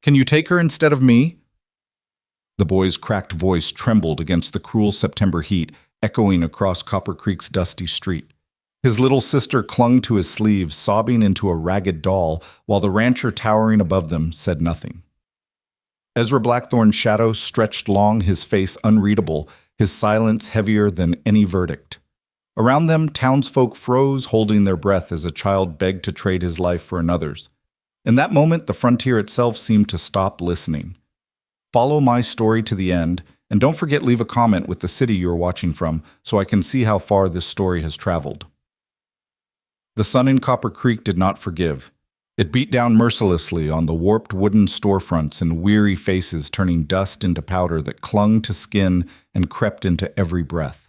Can you take her instead of me?" The boy's cracked voice trembled against the cruel September heat, echoing across Copper Creek's dusty street. His little sister clung to his sleeve, sobbing into a ragged doll, while the rancher towering above them said nothing. Ezra Blackthorn's shadow stretched long, his face unreadable, his silence heavier than any verdict. Around them, townsfolk froze, holding their breath as a child begged to trade his life for another's. In that moment, the frontier itself seemed to stop listening. Follow my story to the end, and don't forget leave a comment with the city you're watching from so I can see how far this story has traveled. The sun in Copper Creek did not forgive. It beat down mercilessly on the warped wooden storefronts and weary faces, turning dust into powder that clung to skin and crept into every breath.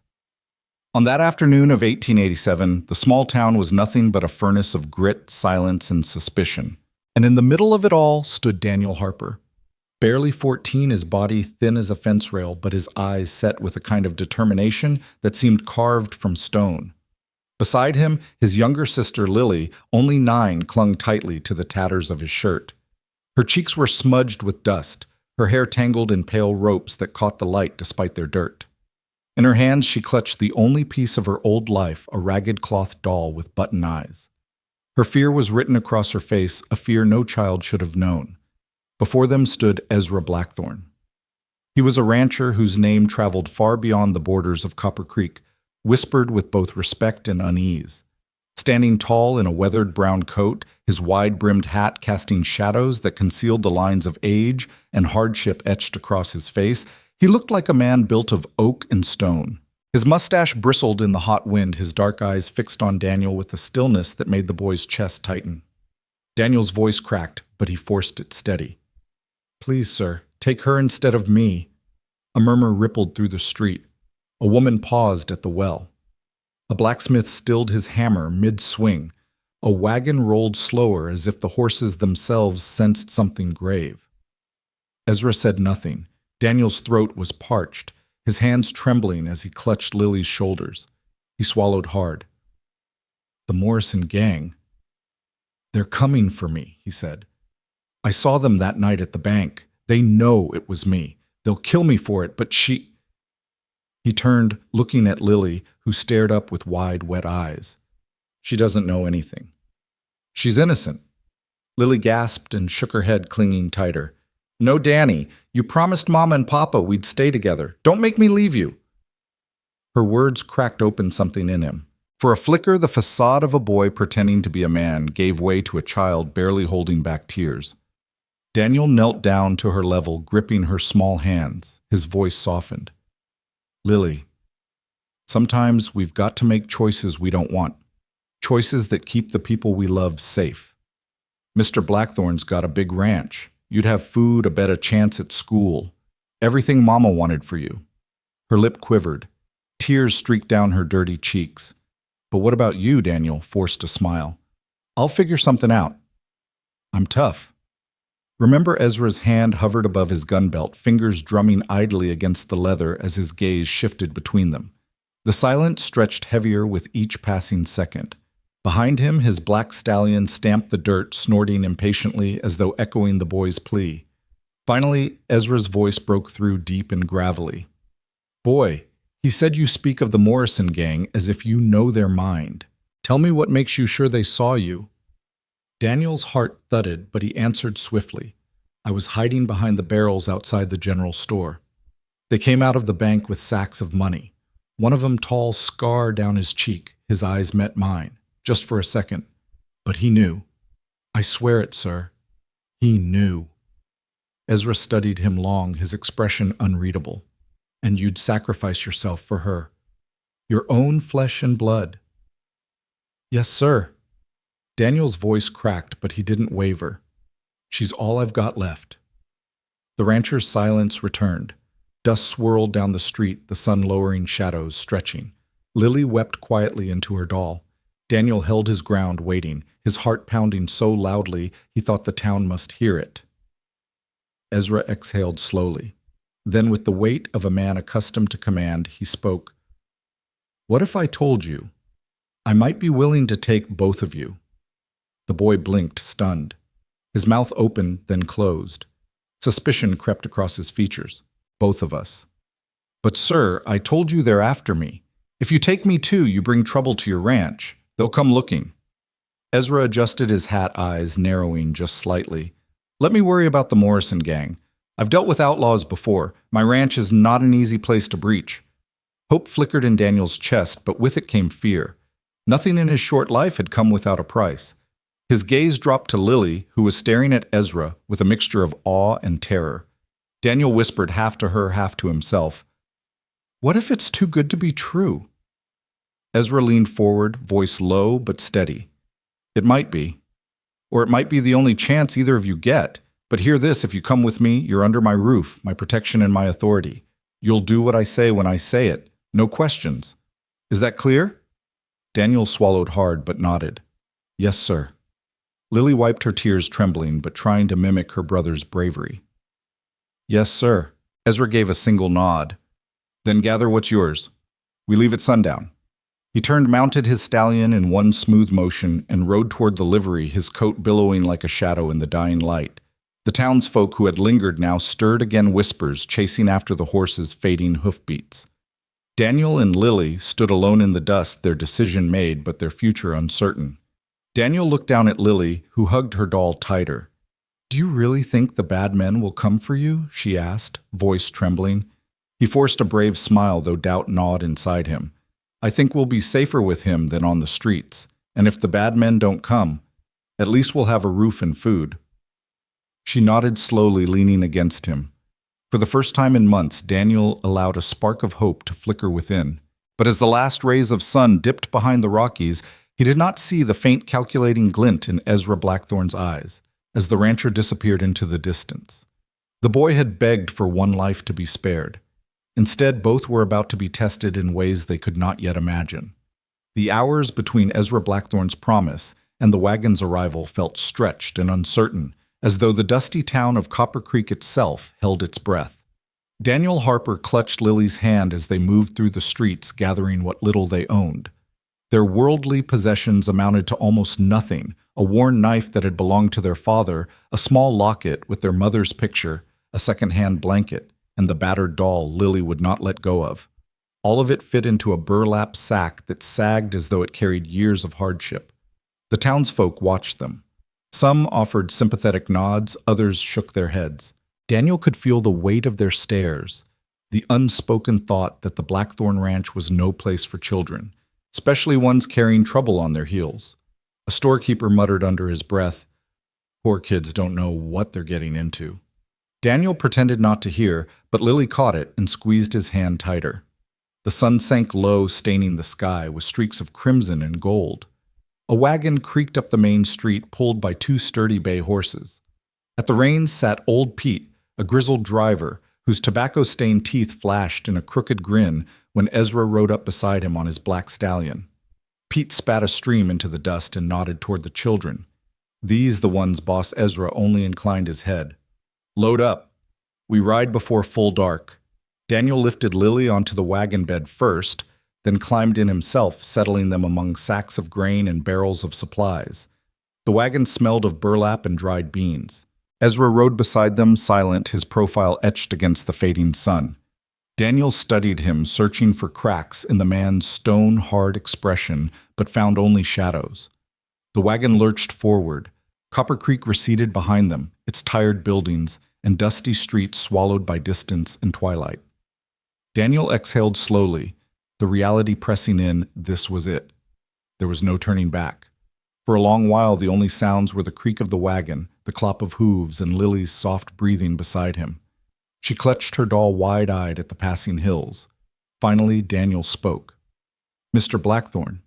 On that afternoon of 1887, the small town was nothing but a furnace of grit, silence, and suspicion. And in the middle of it all stood Daniel Harper. Barely 14, his body thin as a fence rail, but his eyes set with a kind of determination that seemed carved from stone. Beside him, his younger sister Lily, only 9, clung tightly to the tatters of his shirt. Her cheeks were smudged with dust, her hair tangled in pale ropes that caught the light despite their dirt. In her hands she clutched the only piece of her old life, a ragged cloth doll with button eyes. Her fear was written across her face, a fear no child should have known. Before them stood Ezra Blackthorn. He was a rancher whose name traveled far beyond the borders of Copper Creek, whispered with both respect and unease. Standing tall in a weathered brown coat, his wide-brimmed hat casting shadows that concealed the lines of age and hardship etched across his face, he looked like a man built of oak and stone. His mustache bristled in the hot wind, his dark eyes fixed on Daniel with a stillness that made the boy's chest tighten. Daniel's voice cracked, but he forced it steady. "Please, sir, take her instead of me." A murmur rippled through the street. A woman paused at the well. A blacksmith stilled his hammer mid-swing. A wagon rolled slower as if the horses themselves sensed something grave. Ezra said nothing. Daniel's throat was parched, his hands trembling as he clutched Lily's shoulders. He swallowed hard. "The Morrison gang. They're coming for me," he said. "I saw them that night at the bank. They know it was me. They'll kill me for it, but she—" He turned, looking at Lily, who stared up with wide, wet eyes. "She doesn't know anything. She's innocent." Lily gasped and shook her head, clinging tighter. "No, Danny, you promised Mama and Papa we'd stay together. Don't make me leave you." Her words cracked open something in him. For a flicker, the facade of a boy pretending to be a man gave way to a child barely holding back tears. Daniel knelt down to her level, gripping her small hands. His voice softened. "Lily, sometimes we've got to make choices we don't want. Choices that keep the people we love safe. Mr. Blackthorn's got a big ranch. You'd have food, a better chance at school. Everything Mama wanted for you." Her lip quivered. Tears streaked down her dirty cheeks. "But what about you?" Daniel forced a smile. "I'll figure something out. I'm tough." Remember, Ezra's hand hovered above his gun belt, fingers drumming idly against the leather as his gaze shifted between them. The silence stretched heavier with each passing second. Behind him, his black stallion stamped the dirt, snorting impatiently as though echoing the boy's plea. Finally, Ezra's voice broke through deep and gravelly. "Boy, he said you speak of the Morrison gang as if you know their mind. Tell me what makes you sure they saw you." Daniel's heart thudded, but he answered swiftly. "I was hiding behind the barrels outside the general store. They came out of the bank with sacks of money. One of them tall scar down his cheek. His eyes met mine, just for a second. But he knew. I swear it, sir. He knew." Ezra studied him long, his expression unreadable. "And you'd sacrifice yourself for her. Your own flesh and blood." "Yes, sir." Daniel's voice cracked, but he didn't waver. "She's all I've got left." The rancher's silence returned. Dust swirled down the street, the sun lowering shadows stretching. Lily wept quietly into her doll. Daniel held his ground, waiting, his heart pounding so loudly he thought the town must hear it. Ezra exhaled slowly. Then, with the weight of a man accustomed to command, he spoke. "What if I told you? I might be willing to take both of you." The boy blinked, stunned. His mouth opened, then closed. Suspicion crept across his features. Both of us. But sir, I told you they're after me. If you take me too, you bring trouble to your ranch. They'll come looking. Ezra adjusted his hat eyes, narrowing just slightly. Let me worry about the Morrison gang. I've dealt with outlaws before. My ranch is not an easy place to breach. Hope flickered in Daniel's chest, but with it came fear. Nothing in his short life had come without a price. His gaze dropped to Lily, who was staring at Ezra with a mixture of awe and terror. Daniel whispered half to her, half to himself, "What if it's too good to be true?" Ezra leaned forward, voice low but steady. "It might be. Or it might be the only chance either of you get. But hear this, if you come with me, you're under my roof, my protection and my authority. You'll do what I say when I say it. No questions. Is that clear?" Daniel swallowed hard but nodded. "Yes, sir." Lily wiped her tears, trembling, but trying to mimic her brother's bravery. "Yes, sir." Ezra gave a single nod. "Then gather what's yours. We leave at sundown." He mounted his stallion in one smooth motion, and rode toward the livery, his coat billowing like a shadow in the dying light. The townsfolk who had lingered now stirred again, whispers chasing after the horse's fading hoofbeats. Daniel and Lily stood alone in the dust, their decision made but their future uncertain. Daniel looked down at Lily, who hugged her doll tighter. "Do you really think the bad men will come for you?" she asked, voice trembling. He forced a brave smile, though doubt gnawed inside him. "I think we'll be safer with him than on the streets, and if the bad men don't come, at least we'll have a roof and food." She nodded slowly, leaning against him. For the first time in months, Daniel allowed a spark of hope to flicker within. But as the last rays of sun dipped behind the Rockies, he did not see the faint calculating glint in Ezra Blackthorn's eyes, as the rancher disappeared into the distance. The boy had begged for one life to be spared. Instead, both were about to be tested in ways they could not yet imagine. The hours between Ezra Blackthorn's promise and the wagon's arrival felt stretched and uncertain, as though the dusty town of Copper Creek itself held its breath. Daniel Harper clutched Lily's hand as they moved through the streets, gathering what little they owned. Their worldly possessions amounted to almost nothing: a worn knife that had belonged to their father, a small locket with their mother's picture, a second-hand blanket, and the battered doll Lily would not let go of. All of it fit into a burlap sack that sagged as though it carried years of hardship. The townsfolk watched them. Some offered sympathetic nods, others shook their heads. Daniel could feel the weight of their stares, the unspoken thought that the Blackthorn Ranch was no place for children, especially ones carrying trouble on their heels. A storekeeper muttered under his breath, "Poor kids don't know what they're getting into." Daniel pretended not to hear, but Lily caught it and squeezed his hand tighter. The sun sank low, staining the sky with streaks of crimson and gold. A wagon creaked up the main street, pulled by two sturdy bay horses. At the reins sat old Pete, a grizzled driver, whose tobacco-stained teeth flashed in a crooked grin when Ezra rode up beside him on his black stallion. Pete spat a stream into the dust and nodded toward the children. These the ones Boss Ezra only inclined his head. "Load up. We ride before full dark." Daniel lifted Lily onto the wagon bed first, then climbed in himself, settling them among sacks of grain and barrels of supplies. The wagon smelled of burlap and dried beans. Ezra rode beside them, silent, his profile etched against the fading sun. Daniel studied him, searching for cracks in the man's stone-hard expression, but found only shadows. The wagon lurched forward. Copper Creek receded behind them, its tired buildings and dusty streets swallowed by distance and twilight. Daniel exhaled slowly, the reality pressing in. This was it. There was no turning back. For a long while, the only sounds were the creak of the wagon, the clop of hooves, and Lily's soft breathing beside him. She clutched her doll wide-eyed at the passing hills. Finally, Daniel spoke. "Mr. Blackthorn."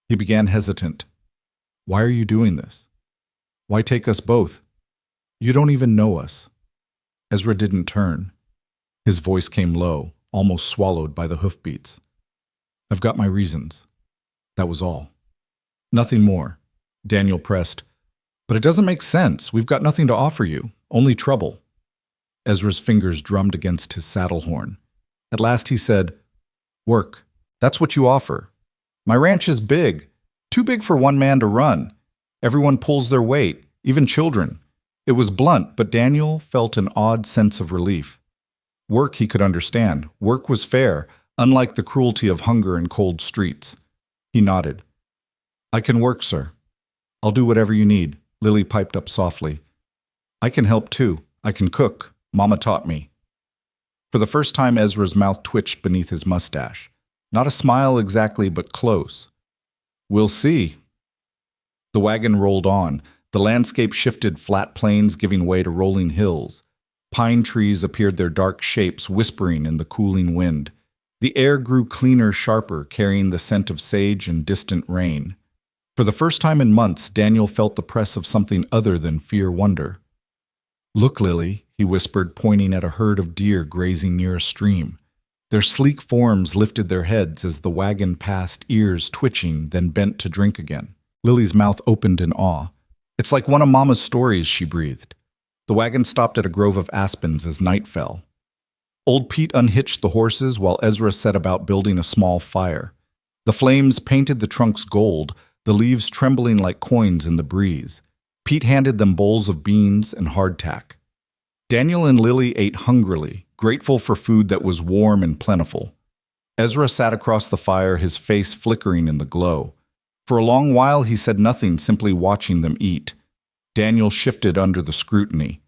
He began hesitant. "Why are you doing this? Why take us both? You don't even know us." Ezra didn't turn. His voice came low, almost swallowed by the hoofbeats. "I've got my reasons." That was all. "Nothing more." Daniel pressed. "But it doesn't make sense. We've got nothing to offer you, only trouble." Ezra's fingers drummed against his saddle horn. At last he said, "Work. That's what you offer. My ranch is big, too big for one man to run. Everyone pulls their weight, even children. It was blunt, but Daniel felt an odd sense of relief. Work he could understand. Work was fair, unlike the cruelty of hunger and cold streets. He nodded. I can work, sir. I'll do whatever you need, Lily piped up softly. I can help too. I can cook. Mama taught me. For the first time, Ezra's mouth twitched beneath his mustache. Not a smile exactly, but close. We'll see. The wagon rolled on. The landscape shifted, flat plains giving way to rolling hills. Pine trees appeared their dark shapes, whispering in the cooling wind. The air grew cleaner, sharper, carrying the scent of sage and distant rain. For the first time in months, Daniel felt the press of something other than fear-wonder. Look, Lily, he whispered, pointing at a herd of deer grazing near a stream. Their sleek forms lifted their heads as the wagon passed, ears twitching, then bent to drink again. Lily's mouth opened in awe. It's like one of Mama's stories, she breathed. The wagon stopped at a grove of aspens as night fell. Old Pete unhitched the horses while Ezra set about building a small fire. The flames painted the trunks gold, the leaves trembling like coins in the breeze. Pete handed them bowls of beans and hardtack. Daniel and Lily ate hungrily, grateful for food that was warm and plentiful. Ezra sat across the fire, his face flickering in the glow. For a long while he said nothing, simply watching them eat. Daniel shifted under the scrutiny.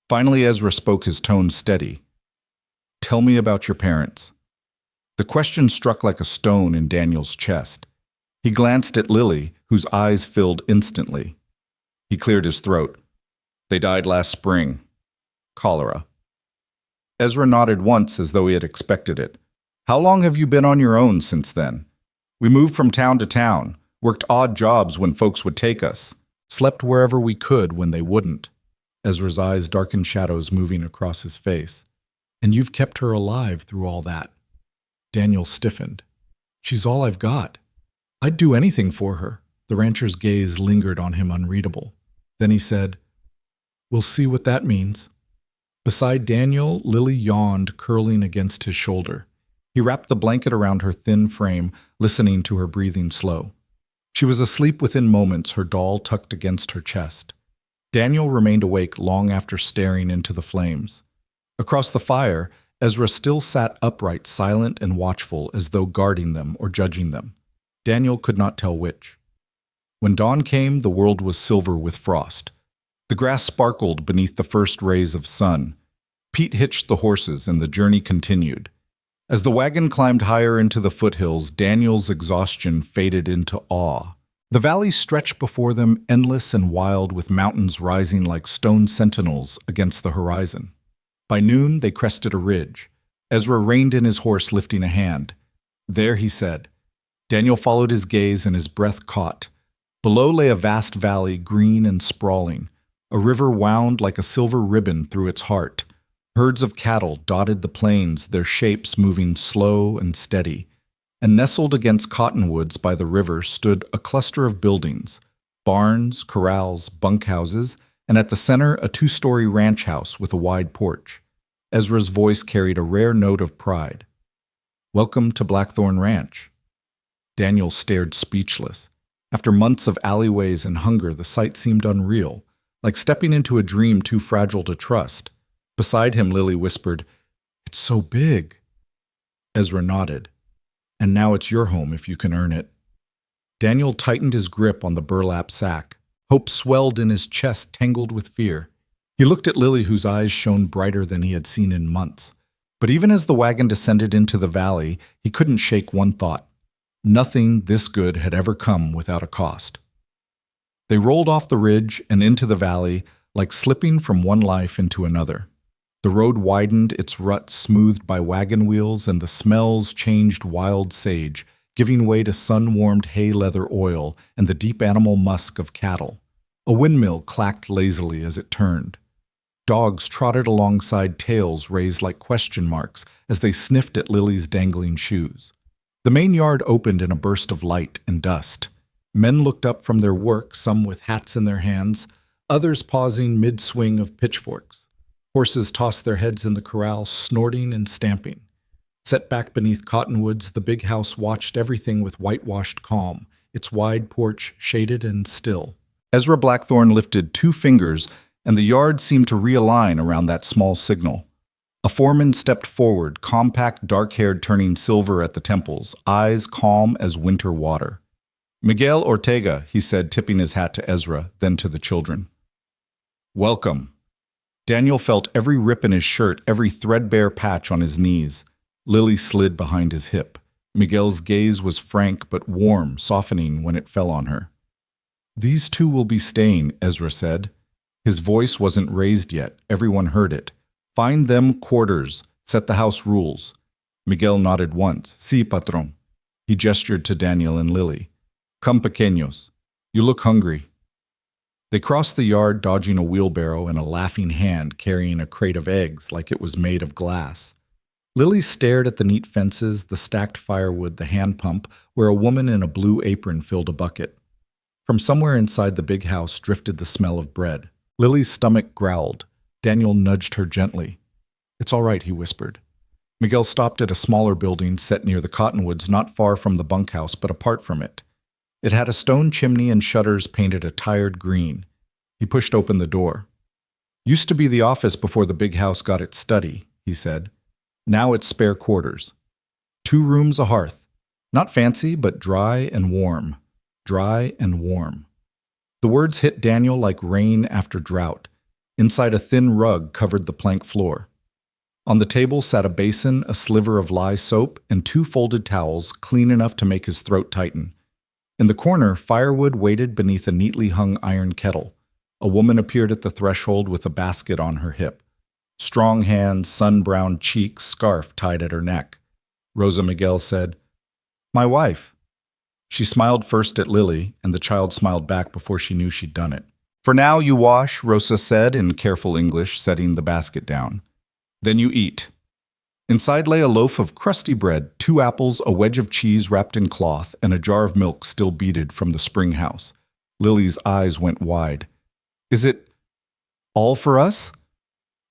Finally Ezra spoke, his tone steady. Tell me about your parents. The question struck like a stone in Daniel's chest. He glanced at Lily, whose eyes filled instantly. He cleared his throat. They died last spring. Cholera. Ezra nodded once as though he had expected it. How long have you been on your own since then? We moved from town to town, worked odd jobs when folks would take us, slept wherever we could when they wouldn't. Ezra's eyes darkened, shadows moving across his face. And you've kept her alive through all that. Daniel stiffened. She's all I've got. I'd do anything for her. The rancher's gaze lingered on him, unreadable. Then he said, We'll see what that means. Beside Daniel, Lily yawned, curling against his shoulder. He wrapped the blanket around her thin frame, listening to her breathing slow. She was asleep within moments, her doll tucked against her chest. Daniel remained awake long after staring into the flames. Across the fire, Ezra still sat upright, silent and watchful, as though guarding them or judging them. Daniel could not tell which. When dawn came, the world was silver with frost. The grass sparkled beneath the first rays of sun. Pete hitched the horses, and the journey continued. As the wagon climbed higher into the foothills, Daniel's exhaustion faded into awe. The valley stretched before them, endless and wild, with mountains rising like stone sentinels against the horizon. By noon, they crested a ridge. Ezra reined in his horse, lifting a hand. There, he said. Daniel followed his gaze, and his breath caught. Below lay a vast valley, green and sprawling. A river wound like a silver ribbon through its heart. Herds of cattle dotted the plains, their shapes moving slow and steady. And nestled against cottonwoods by the river stood a cluster of buildings, barns, corrals, bunkhouses, and at the center a two-story ranch house with a wide porch. Ezra's voice carried a rare note of pride. Welcome to Blackthorn Ranch. Daniel stared speechless. After months of alleyways and hunger, the sight seemed unreal, like stepping into a dream too fragile to trust. Beside him, Lily whispered, It's so big. Ezra nodded. And now it's your home if you can earn it. Daniel tightened his grip on the burlap sack. Hope swelled in his chest, tangled with fear. He looked at Lily, whose eyes shone brighter than he had seen in months. But even as the wagon descended into the valley, he couldn't shake one thought. Nothing this good had ever come without a cost. They rolled off the ridge and into the valley, like slipping from one life into another. The road widened, its ruts smoothed by wagon wheels, and the smells changed wild sage, giving way to sun-warmed hay leather oil and the deep animal musk of cattle. A windmill clacked lazily as it turned. Dogs trotted alongside, tails raised like question marks as they sniffed at Lily's dangling shoes. The main yard opened in a burst of light and dust. Men looked up from their work, some with hats in their hands, others pausing mid-swing of pitchforks. Horses tossed their heads in the corral, snorting and stamping. Set back beneath cottonwoods, the big house watched everything with whitewashed calm, its wide porch shaded and still. Ezra Blackthorn lifted two fingers and the yard seemed to realign around that small signal. A foreman stepped forward, compact, dark-haired, turning silver at the temples, eyes calm as winter water. "Miguel Ortega," he said, tipping his hat to Ezra, then to the children. "Welcome." Daniel felt every rip in his shirt, every threadbare patch on his knees. Lily slid behind his hip. Miguel's gaze was frank but warm, softening when it fell on her. "These two will be staying," Ezra said. His voice wasn't raised yet. Everyone heard it. "Find them quarters. Set the house rules." Miguel nodded once. "Sí, patrón." He gestured to Daniel and Lily. "Come, pequeños. You look hungry." They crossed the yard, dodging a wheelbarrow and a laughing hand carrying a crate of eggs like it was made of glass. Lily stared at the neat fences, the stacked firewood, the hand pump, where a woman in a blue apron filled a bucket. From somewhere inside the big house drifted the smell of bread. Lily's stomach growled. Daniel nudged her gently. "It's all right," he whispered. Miguel stopped at a smaller building set near the cottonwoods, not far from the bunkhouse but apart from it. It had a stone chimney and shutters painted a tired green. He pushed open the door. "Used to be the office before the big house got its study," he said. "Now it's spare quarters. 2 rooms, a hearth. Not fancy, but dry and warm. Dry and warm." The words hit Daniel like rain after drought. Inside a thin rug covered the plank floor. On the table sat a basin, a sliver of lye soap, and 2 folded towels, clean enough to make his throat tighten. In the corner, firewood waited beneath a neatly hung iron kettle. A woman appeared at the threshold with a basket on her hip. Strong hands, sun-browned cheeks, scarf tied at her neck. Rosa Miguel said, "My wife." She smiled first at Lily, and the child smiled back before she knew she'd done it. "For now you wash," Rosa said in careful English, setting the basket down. "Then you eat." Inside lay a loaf of crusty bread, 2 apples, a wedge of cheese wrapped in cloth, and a jar of milk still beaded from the spring house. Lily's eyes went wide. "Is it all for us?"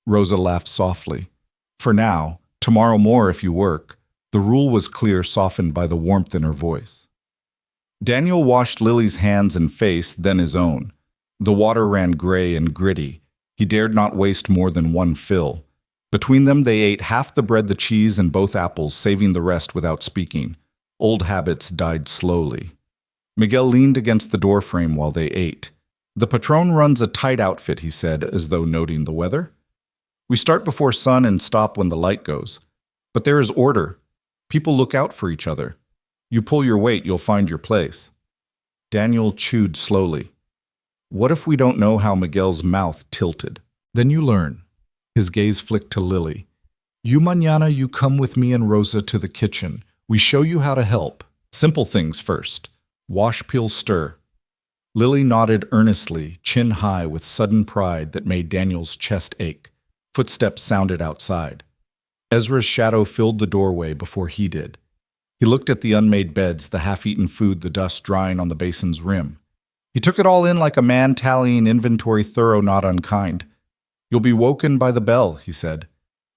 Rosa laughed softly. "For now. Tomorrow more if you work." The rule was clear, softened by the warmth in her voice. Daniel washed Lily's hands and face, then his own. The water ran gray and gritty. He dared not waste more than 1 fill. Between them they ate half the bread, the cheese, and both apples, saving the rest without speaking. Old habits died slowly. Miguel leaned against the doorframe while they ate. "The patron runs a tight outfit," he said, as though noting the weather. "We start before sun and stop when the light goes. But there is order. People look out for each other. You pull your weight, you'll find your place." Daniel chewed slowly. "What if we don't know how?" Miguel's mouth tilted. "Then you learn." His gaze flicked to Lily. "You mañana you come with me and Rosa to the kitchen. We show you how to help. Simple things first. Wash, peel, stir." Lily nodded earnestly, chin high with sudden pride that made Daniel's chest ache. Footsteps sounded outside. Ezra's shadow filled the doorway before he did. He looked at the unmade beds, the half-eaten food, the dust drying on the basin's rim. He took it all in like a man tallying inventory, thorough, not unkind. "You'll be woken by the bell," he said.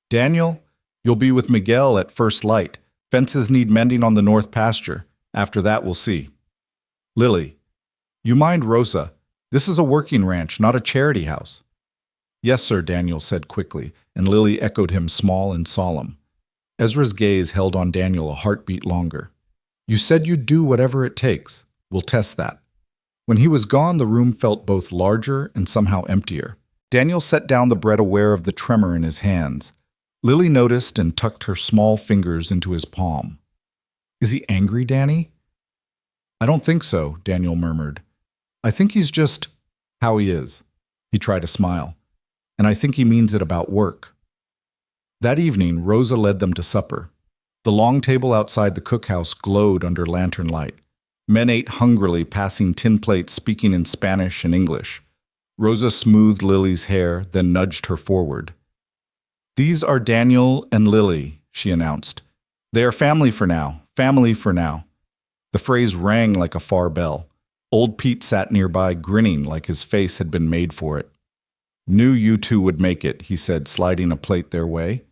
"Daniel, you'll be with Miguel at first light. Fences need mending on the north pasture. After that, we'll see." "Lily, you mind Rosa. This is a working ranch, not a charity house." "Yes, sir," Daniel said quickly, and Lily echoed him, small and solemn. Ezra's gaze held on Daniel a heartbeat longer. "You said you'd do whatever it takes. We'll test that." When he was gone, the room felt both larger and somehow emptier. Daniel set down the bread, aware of the tremor in his hands. Lily noticed and tucked her small fingers into his palm. "Is he angry, Danny?" "I don't think so," Daniel murmured. "I think he's just how he is." He tried a smile. "And I think he means it about work." That evening, Rosa led them to supper. The long table outside the cookhouse glowed under lantern light. Men ate hungrily, passing tin plates, speaking in Spanish and English. Rosa smoothed Lily's hair, then nudged her forward. "These are Daniel and Lily," she announced. "They are family for now, family for now." The phrase rang like a far bell. Old Pete sat nearby, grinning like his face had been made for it. "Knew you two would make it," he said, sliding a plate their way.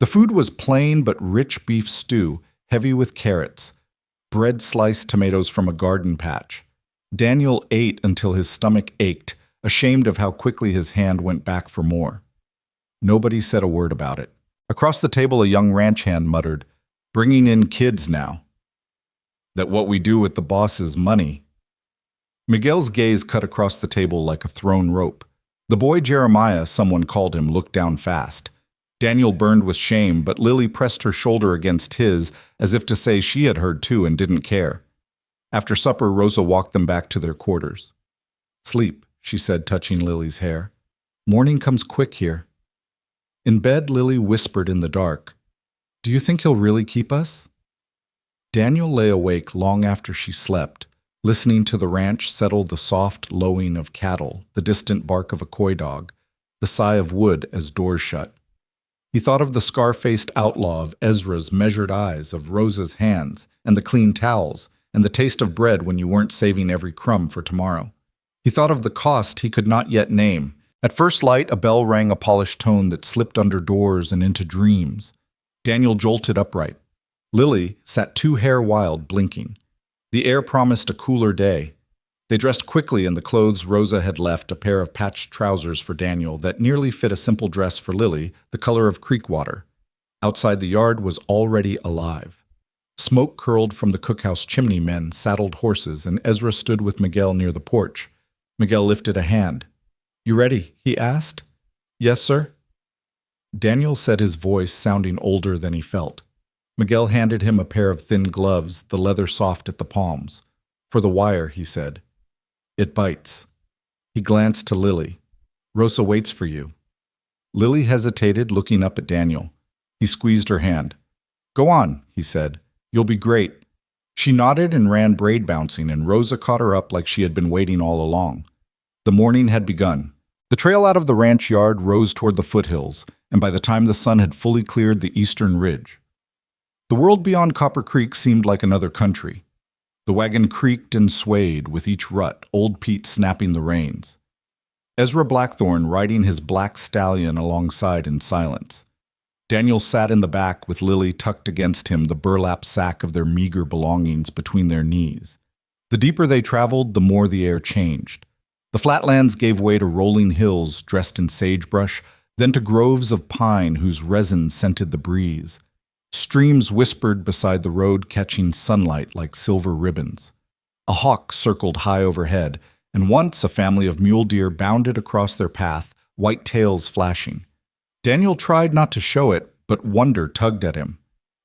The food was plain but rich beef stew, heavy with carrots, bread sliced tomatoes from a garden patch. Daniel ate until his stomach ached, ashamed of how quickly his hand went back for more. Nobody said a word about it. Across the table, a young ranch hand muttered, "Bringing in kids now. That what we do with the boss's money." Miguel's gaze cut across the table like a thrown rope. The boy Jeremiah, someone called him, looked down fast. Daniel burned with shame, but Lily pressed her shoulder against his, as if to say she had heard too and didn't care. After supper, Rosa walked them back to their quarters. "Sleep," she said, touching Lily's hair. "Morning comes quick here." In bed, Lily whispered in the dark, "Do you think he'll really keep us?" Daniel lay awake long after she slept, listening to the ranch settle the soft lowing of cattle, the distant bark of a coy dog, the sigh of wood as doors shut. He thought of the scar-faced outlaw, of Ezra's measured eyes, of Rosa's hands, and the clean towels, and the taste of bread when you weren't saving every crumb for tomorrow. He thought of the cost he could not yet name. At first light, a bell rang a polished tone that slipped under doors and into dreams. Daniel jolted upright. Lily sat too hair-wild, blinking. The air promised a cooler day. They dressed quickly in the clothes Rosa had left, a pair of patched trousers for Daniel that nearly fit a simple dress for Lily, the color of creek water. Outside the yard was already alive. Smoke curled from the cookhouse chimney. Men saddled horses, and Ezra stood with Miguel near the porch. Miguel lifted a hand. "You ready?" he asked. "Yes, sir." Daniel said, his voice sounding older than he felt. Miguel handed him a pair of thin gloves, the leather soft at the palms. "For the wire," he said. "It bites." He glanced to Lily. "Rosa waits for you." Lily hesitated, looking up at Daniel. He squeezed her hand. "Go on," he said. "You'll be great." She nodded and ran braid bouncing, and Rosa caught her up like she had been waiting all along. The morning had begun. The trail out of the ranch yard rose toward the foothills, and by the time the sun had fully cleared the eastern ridge, the world beyond Copper Creek seemed like another country. The wagon creaked and swayed with each rut, old Pete snapping the reins. Ezra Blackthorne riding his black stallion alongside in silence. Daniel sat in the back with Lily tucked against him, the burlap sack of their meager belongings between their knees. The deeper they traveled, the more the air changed. The flatlands gave way to rolling hills dressed in sagebrush, then to groves of pine whose resin scented the breeze. Streams whispered beside the road, catching sunlight like silver ribbons. A hawk circled high overhead, and once a family of mule deer bounded across their path, white tails flashing. Daniel tried not to show it, but wonder tugged at him.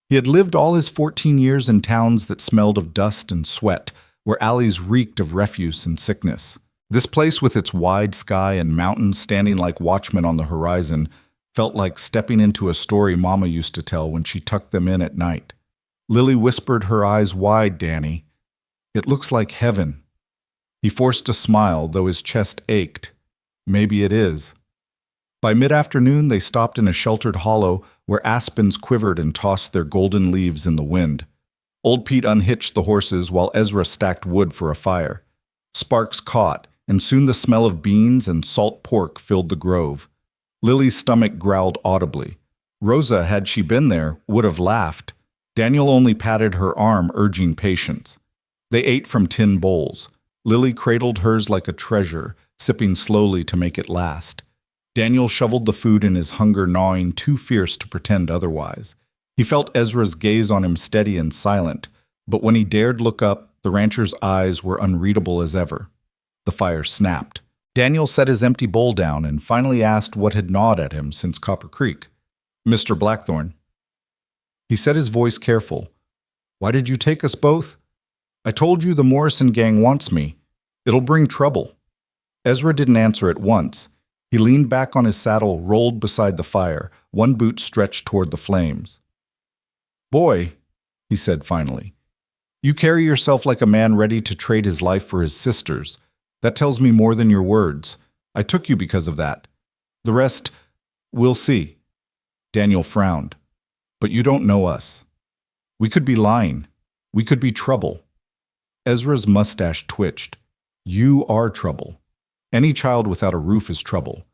He had lived all his 14 years in towns that smelled of dust and sweat, where alleys reeked of refuse and sickness. This place, with its wide sky and mountains standing like watchmen on the horizon, felt like stepping into a story Mama used to tell when she tucked them in at night. Lily whispered, her eyes wide, "Danny, it looks like heaven." He forced a smile, though his chest ached. "Maybe it is." By mid-afternoon, they stopped in a sheltered hollow where aspens quivered and tossed their golden leaves in the wind. Old Pete unhitched the horses while Ezra stacked wood for a fire. Sparks caught, and soon the smell of beans and salt pork filled the grove. Lily's stomach growled audibly. Rosa, had she been there, would have laughed. Daniel only patted her arm, urging patience. They ate from tin bowls. Lily cradled hers like a treasure, sipping slowly to make it last. Daniel shoveled the food in his hunger gnawing, too fierce to pretend otherwise. He felt Ezra's gaze on him steady and silent, but when he dared look up, the rancher's eyes were unreadable as ever. The fire snapped. Daniel set his empty bowl down and finally asked what had gnawed at him since Copper Creek. "Mr. Blackthorne." He set his voice careful. "Why did you take us both?" "I told you the Morrison gang wants me. It'll bring trouble." Ezra didn't answer at once. He leaned back on his saddle, rolled beside the fire, one boot stretched toward the flames. "Boy," he said finally, "you carry yourself like a man ready to trade his life for his sister's. That tells me more than your words. I took you because of that. The rest, we'll see." Daniel frowned. "But you don't know us. We could be lying. We could be trouble." Ezra's mustache twitched. "You are trouble. Any child without a roof is trouble.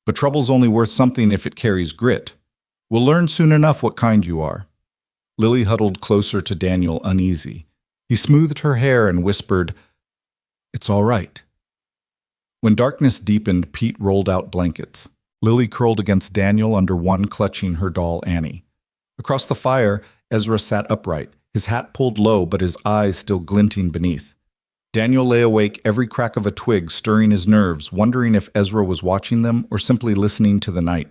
But trouble's only worth something if it carries grit. We'll learn soon enough what kind you are." Lily huddled closer to Daniel, uneasy. He smoothed her hair and whispered, "It's all right." When darkness deepened, Pete rolled out blankets. Lily curled against Daniel under one, clutching her doll Annie. Across the fire, Ezra sat upright, his hat pulled low but his eyes still glinting beneath. Daniel lay awake, every crack of a twig stirring his nerves, wondering if Ezra was watching them or simply listening to the night.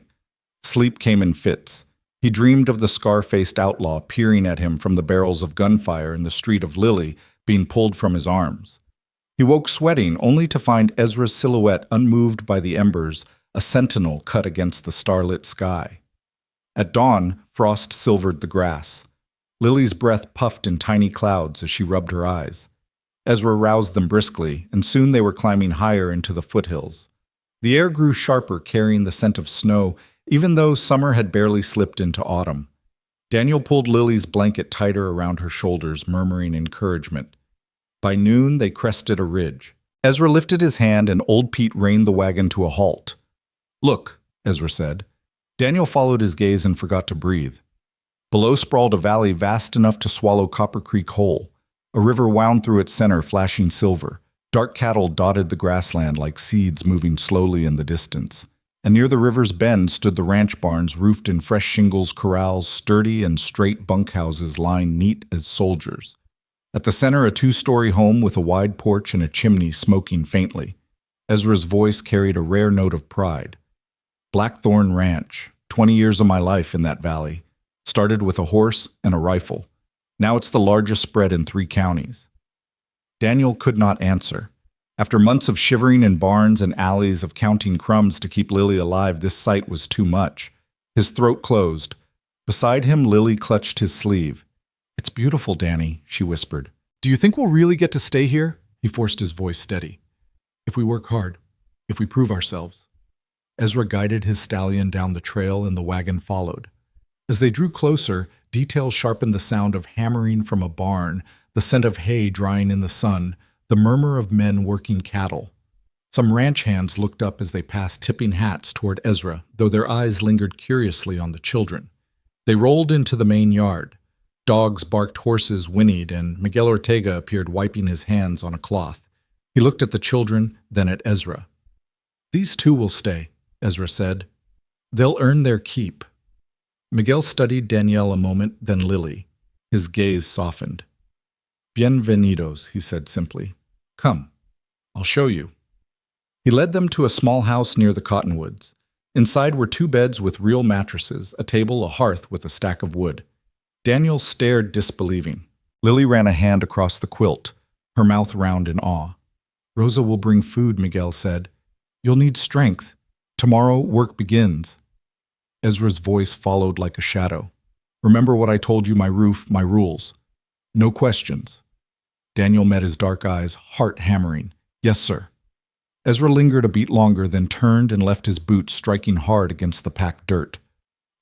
Sleep came in fits. He dreamed of the scar-faced outlaw peering at him from the barrels of gunfire in the street of Lily being pulled from his arms. He woke sweating, only to find Ezra's silhouette unmoved by the embers, a sentinel cut against the starlit sky. At dawn, frost silvered the grass. Lily's breath puffed in tiny clouds as she rubbed her eyes. Ezra roused them briskly, and soon they were climbing higher into the foothills. The air grew sharper, carrying the scent of snow, even though summer had barely slipped into autumn. Daniel pulled Lily's blanket tighter around her shoulders, murmuring encouragement. By noon, they crested a ridge. Ezra lifted his hand, and old Pete reined the wagon to a halt. "Look," Ezra said. Daniel followed his gaze and forgot to breathe. Below sprawled a valley vast enough to swallow Copper Creek whole. A river wound through its center, flashing silver. Dark cattle dotted the grassland like seeds moving slowly in the distance. And near the river's bend stood the ranch barns, roofed in fresh shingles, corrals, sturdy and straight bunkhouses lying neat as soldiers. At the center, a two-story home with a wide porch and a chimney smoking faintly. Ezra's voice carried a rare note of pride. Blackthorn Ranch, 20 years of my life in that valley. Started with a horse and a rifle. Now it's the largest spread in 3 counties. Daniel could not answer. After months of shivering in barns and alleys, of counting crumbs to keep Lily alive, this sight was too much. His throat closed. Beside him, Lily clutched his sleeve. "It's beautiful, Danny," she whispered. "Do you think we'll really get to stay here?" He forced his voice steady. "If we work hard, if we prove ourselves." Ezra guided his stallion down the trail and the wagon followed. As they drew closer, details sharpened the sound of hammering from a barn, the scent of hay drying in the sun, the murmur of men working cattle. Some ranch hands looked up as they passed, tipping hats toward Ezra, though their eyes lingered curiously on the children. They rolled into the main yard. Dogs barked, horses whinnied, and Miguel Ortega appeared wiping his hands on a cloth. He looked at the children, then at Ezra. "These two will stay," Ezra said. "They'll earn their keep." Miguel studied Danielle a moment, then Lily. His gaze softened. "Bienvenidos," he said simply. "Come, I'll show you." He led them to a small house near the cottonwoods. Inside were 2 beds with real mattresses, a table, a hearth with a stack of wood. Daniel stared, disbelieving. Lily ran a hand across the quilt, her mouth round in awe. "Rosa will bring food," Miguel said. "You'll need strength. Tomorrow, work begins." Ezra's voice followed like a shadow. "Remember what I told you, my roof, my rules. No questions." Daniel met his dark eyes, heart hammering. "Yes, sir." Ezra lingered a beat longer, then turned and left his boots striking hard against the packed dirt.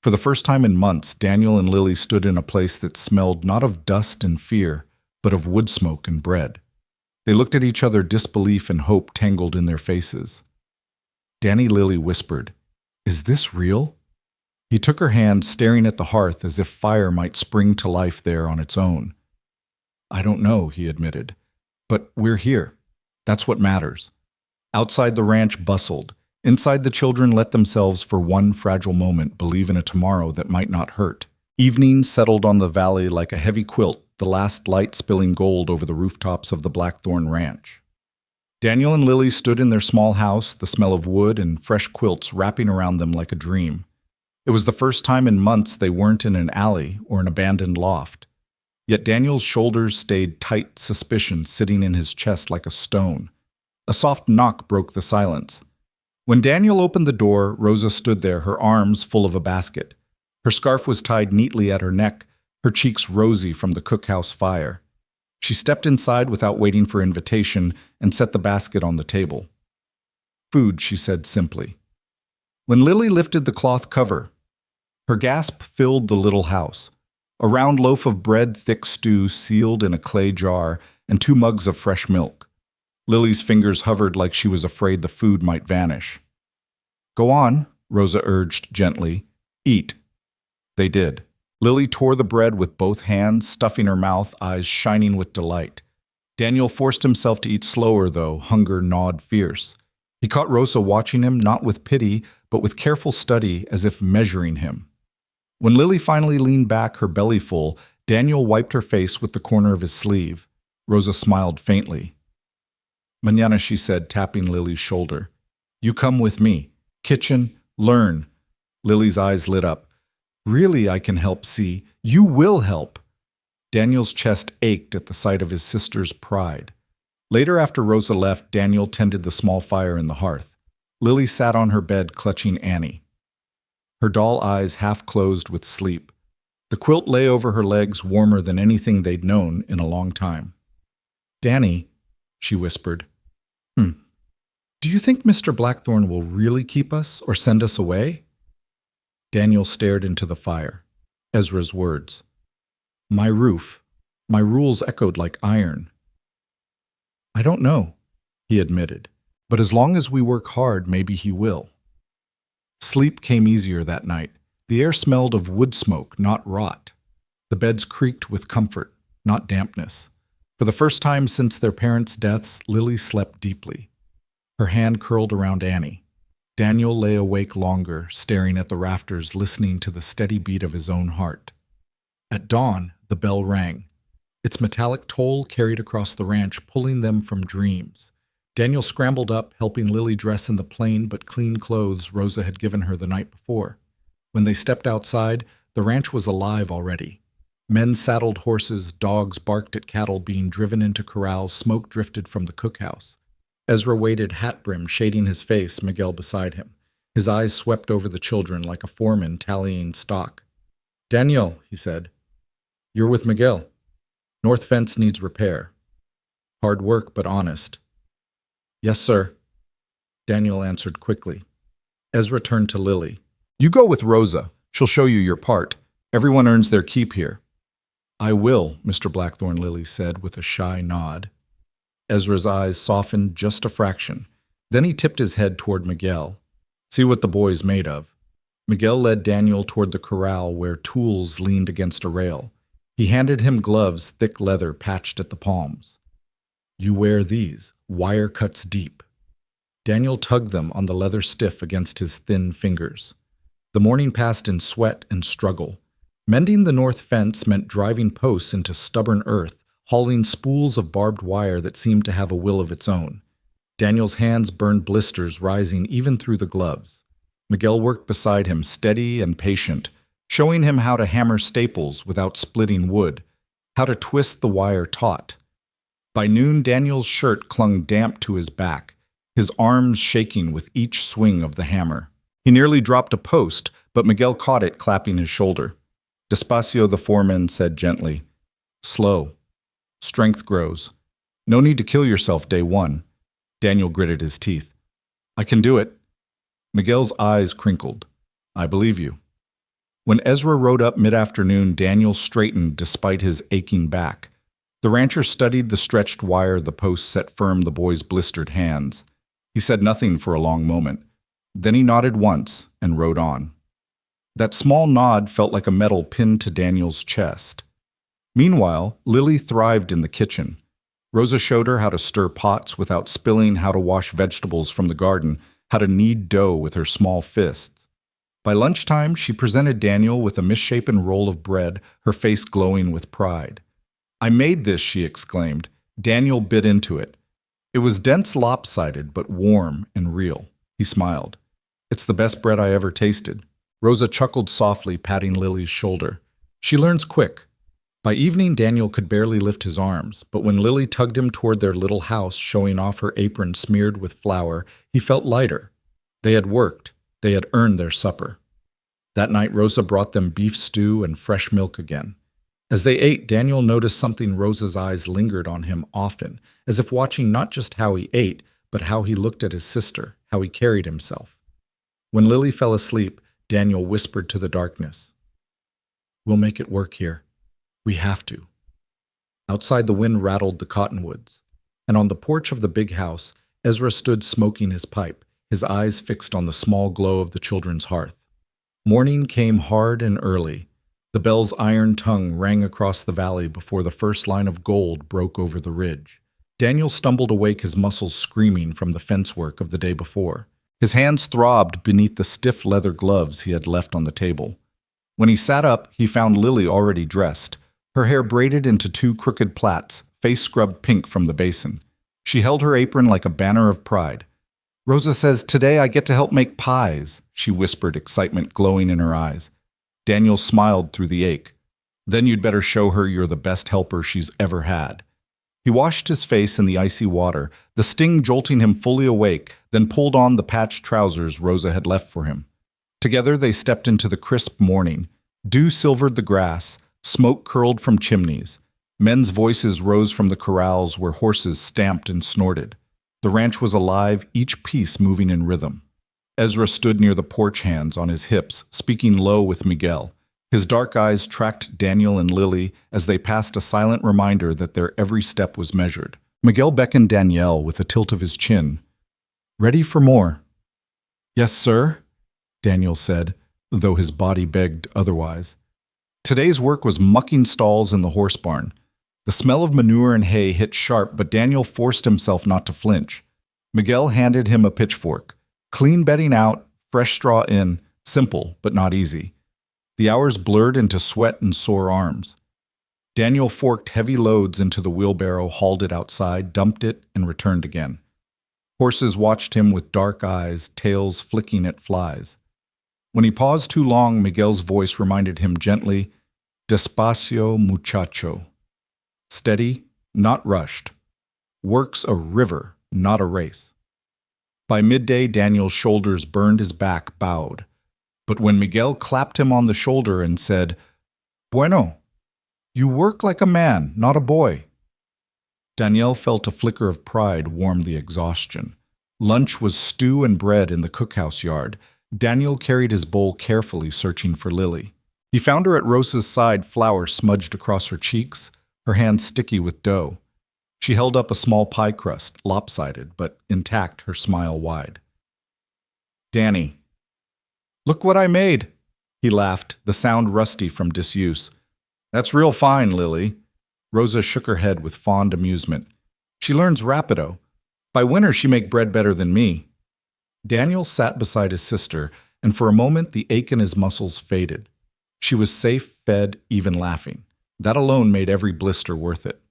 For the first time in months, Daniel and Lily stood in a place that smelled not of dust and fear, but of wood smoke and bread. They looked at each other, disbelief and hope tangled in their faces. Danny Lily whispered, "Is this real?" He took her hand, staring at the hearth as if fire might spring to life there on its own. "I don't know," he admitted. "But we're here. That's what matters." Outside the ranch bustled. Inside, the children let themselves for one fragile moment believe in a tomorrow that might not hurt. Evening settled on the valley like a heavy quilt, the last light spilling gold over the rooftops of the Blackthorn Ranch. Daniel and Lily stood in their small house, the smell of wood and fresh quilts wrapping around them like a dream. It was the first time in months they weren't in an alley or an abandoned loft. Yet Daniel's shoulders stayed tight, suspicion sitting in his chest like a stone. A soft knock broke the silence. When Daniel opened the door, Rosa stood there, her arms full of a basket. Her scarf was tied neatly at her neck, her cheeks rosy from the cookhouse fire. She stepped inside without waiting for invitation and set the basket on the table. "Food," she said simply. When Lily lifted the cloth cover, her gasp filled the little house. A round loaf of bread, thick stew sealed in a clay jar, and 2 mugs of fresh milk. Lily's fingers hovered like she was afraid the food might vanish. "Go on," Rosa urged gently. "Eat." They did. Lily tore the bread with both hands, stuffing her mouth, eyes shining with delight. Daniel forced himself to eat slower, though hunger gnawed fierce. He caught Rosa watching him, not with pity, but with careful study, as if measuring him. When Lily finally leaned back, her belly full, Daniel wiped her face with the corner of his sleeve. Rosa smiled faintly. Mañana, she said, tapping Lily's shoulder. You come with me. Kitchen, learn. Lily's eyes lit up. Really, I can help, see. You will help. Daniel's chest ached at the sight of his sister's pride. Later, after Rosa left, Daniel tended the small fire in the hearth. Lily sat on her bed, clutching Annie. Her doll eyes half closed with sleep. The quilt lay over her legs, warmer than anything they'd known in a long time. Danny, she whispered. Do you think Mr. Blackthorne will really keep us or send us away? Daniel stared into the fire. Ezra's words. My roof. My rules echoed like iron. I don't know, he admitted, but as long as we work hard, maybe he will. Sleep came easier that night. The air smelled of wood smoke, not rot. The beds creaked with comfort, not dampness. For the first time since their parents' deaths, Lily slept deeply. Her hand curled around Annie. Daniel lay awake longer, staring at the rafters, listening to the steady beat of his own heart. At dawn, the bell rang. Its metallic toll carried across the ranch, pulling them from dreams. Daniel scrambled up, helping Lily dress in the plain but clean clothes Rosa had given her the night before. When they stepped outside, the ranch was alive already. Men saddled horses, dogs barked at cattle being driven into corrals, smoke drifted from the cookhouse. Ezra waited, hat brim shading his face, Miguel beside him. His eyes swept over the children like a foreman tallying stock. Daniel, he said, you're with Miguel. North fence needs repair. Hard work, but honest. Yes, sir. Daniel answered quickly. Ezra turned to Lily. You go with Rosa. She'll show you your part. Everyone earns their keep here. I will, Mr. Blackthorne, Lily said with a shy nod. Ezra's eyes softened just a fraction. Then he tipped his head toward Miguel. See what the boy's made of. Miguel led Daniel toward the corral where tools leaned against a rail. He handed him gloves, thick leather patched at the palms. You wear these, wire cuts deep. Daniel tugged them on the leather stiff against his thin fingers. The morning passed in sweat and struggle. Mending the north fence meant driving posts into stubborn earth, hauling spools of barbed wire that seemed to have a will of its own. Daniel's hands burned blisters rising even through the gloves. Miguel worked beside him, steady and patient, showing him how to hammer staples without splitting wood, how to twist the wire taut. By noon, Daniel's shirt clung damp to his back, his arms shaking with each swing of the hammer. He nearly dropped a post, but Miguel caught it, clapping his shoulder. Despacio, the foreman, said gently, Slow. Strength grows. No need to kill yourself day one. Daniel gritted his teeth. I can do it. Miguel's eyes crinkled. I believe you. When Ezra rode up mid-afternoon, Daniel straightened despite his aching back. The rancher studied the stretched wire the post set firm the boy's blistered hands. He said nothing for a long moment. Then he nodded once and rode on. That small nod felt like a medal pinned to Daniel's chest. Meanwhile, Lily thrived in the kitchen. Rosa showed her how to stir pots without spilling, how to wash vegetables from the garden, how to knead dough with her small fists. By lunchtime, she presented Daniel with a misshapen roll of bread, her face glowing with pride. I made this, she exclaimed. Daniel bit into it. It was dense, lopsided, but warm and real. He smiled. It's the best bread I ever tasted. Rosa chuckled softly, patting Lily's shoulder. She learns quick. By evening, Daniel could barely lift his arms, but when Lily tugged him toward their little house, showing off her apron smeared with flour, he felt lighter. They had worked. They had earned their supper. That night, Rosa brought them beef stew and fresh milk again. As they ate, Daniel noticed something. Rosa's eyes lingered on him often, as if watching not just how he ate, but how he looked at his sister, how he carried himself. When Lily fell asleep, Daniel whispered to the darkness, We'll make it work here. We have to. Outside, the wind rattled the cottonwoods, and on the porch of the big house, Ezra stood smoking his pipe, his eyes fixed on the small glow of the children's hearth. Morning came hard and early. The bell's iron tongue rang across the valley before the first line of gold broke over the ridge. Daniel stumbled awake, his muscles screaming from the fence work of the day before. His hands throbbed beneath the stiff leather gloves he had left on the table. When he sat up, he found Lily already dressed, her hair braided into two crooked plaits, face scrubbed pink from the basin. She held her apron like a banner of pride. "Rosa says today I get to help make pies," she whispered, excitement glowing in her eyes. Daniel smiled through the ache. "Then you'd better show her you're the best helper she's ever had." He washed his face in the icy water, the sting jolting him fully awake, then pulled on the patched trousers Rosa had left for him. Together they stepped into the crisp morning. Dew silvered the grass, smoke curled from chimneys. Men's voices rose from the corrals where horses stamped and snorted. The ranch was alive, each piece moving in rhythm. Ezra stood near the porch, hands on his hips, speaking low with Miguel. His dark eyes tracked Daniel and Lily as they passed, a silent reminder that their every step was measured. Miguel beckoned Danielle with a tilt of his chin. "Ready for more?" "Yes, sir," Daniel said, though his body begged otherwise. Today's work was mucking stalls in the horse barn. The smell of manure and hay hit sharp, but Daniel forced himself not to flinch. Miguel handed him a pitchfork. Clean bedding out, fresh straw in, simple but not easy. The hours blurred into sweat and sore arms. Daniel forked heavy loads into the wheelbarrow, hauled it outside, dumped it, and returned again. Horses watched him with dark eyes, tails flicking at flies. When he paused too long, Miguel's voice reminded him gently, "Despacio, muchacho." Steady, not rushed. Work's a river, not a race. By midday, Daniel's shoulders burned, his back bowed. But when Miguel clapped him on the shoulder and said, "Bueno, you work like a man, not a boy," Daniel felt a flicker of pride warm the exhaustion. Lunch was stew and bread in the cookhouse yard. Daniel carried his bowl carefully, searching for Lily. He found her at Rosa's side, flour smudged across her cheeks, her hands sticky with dough. She held up a small pie crust, lopsided, but intact, her smile wide. "Danny, look what I made," he laughed, the sound rusty from disuse. "That's real fine, Lily." Rosa shook her head with fond amusement. "She learns rapido. By winter she make bread better than me." Daniel sat beside his sister, and for a moment the ache in his muscles faded. She was safe, fed, even laughing. That alone made every blister worth it.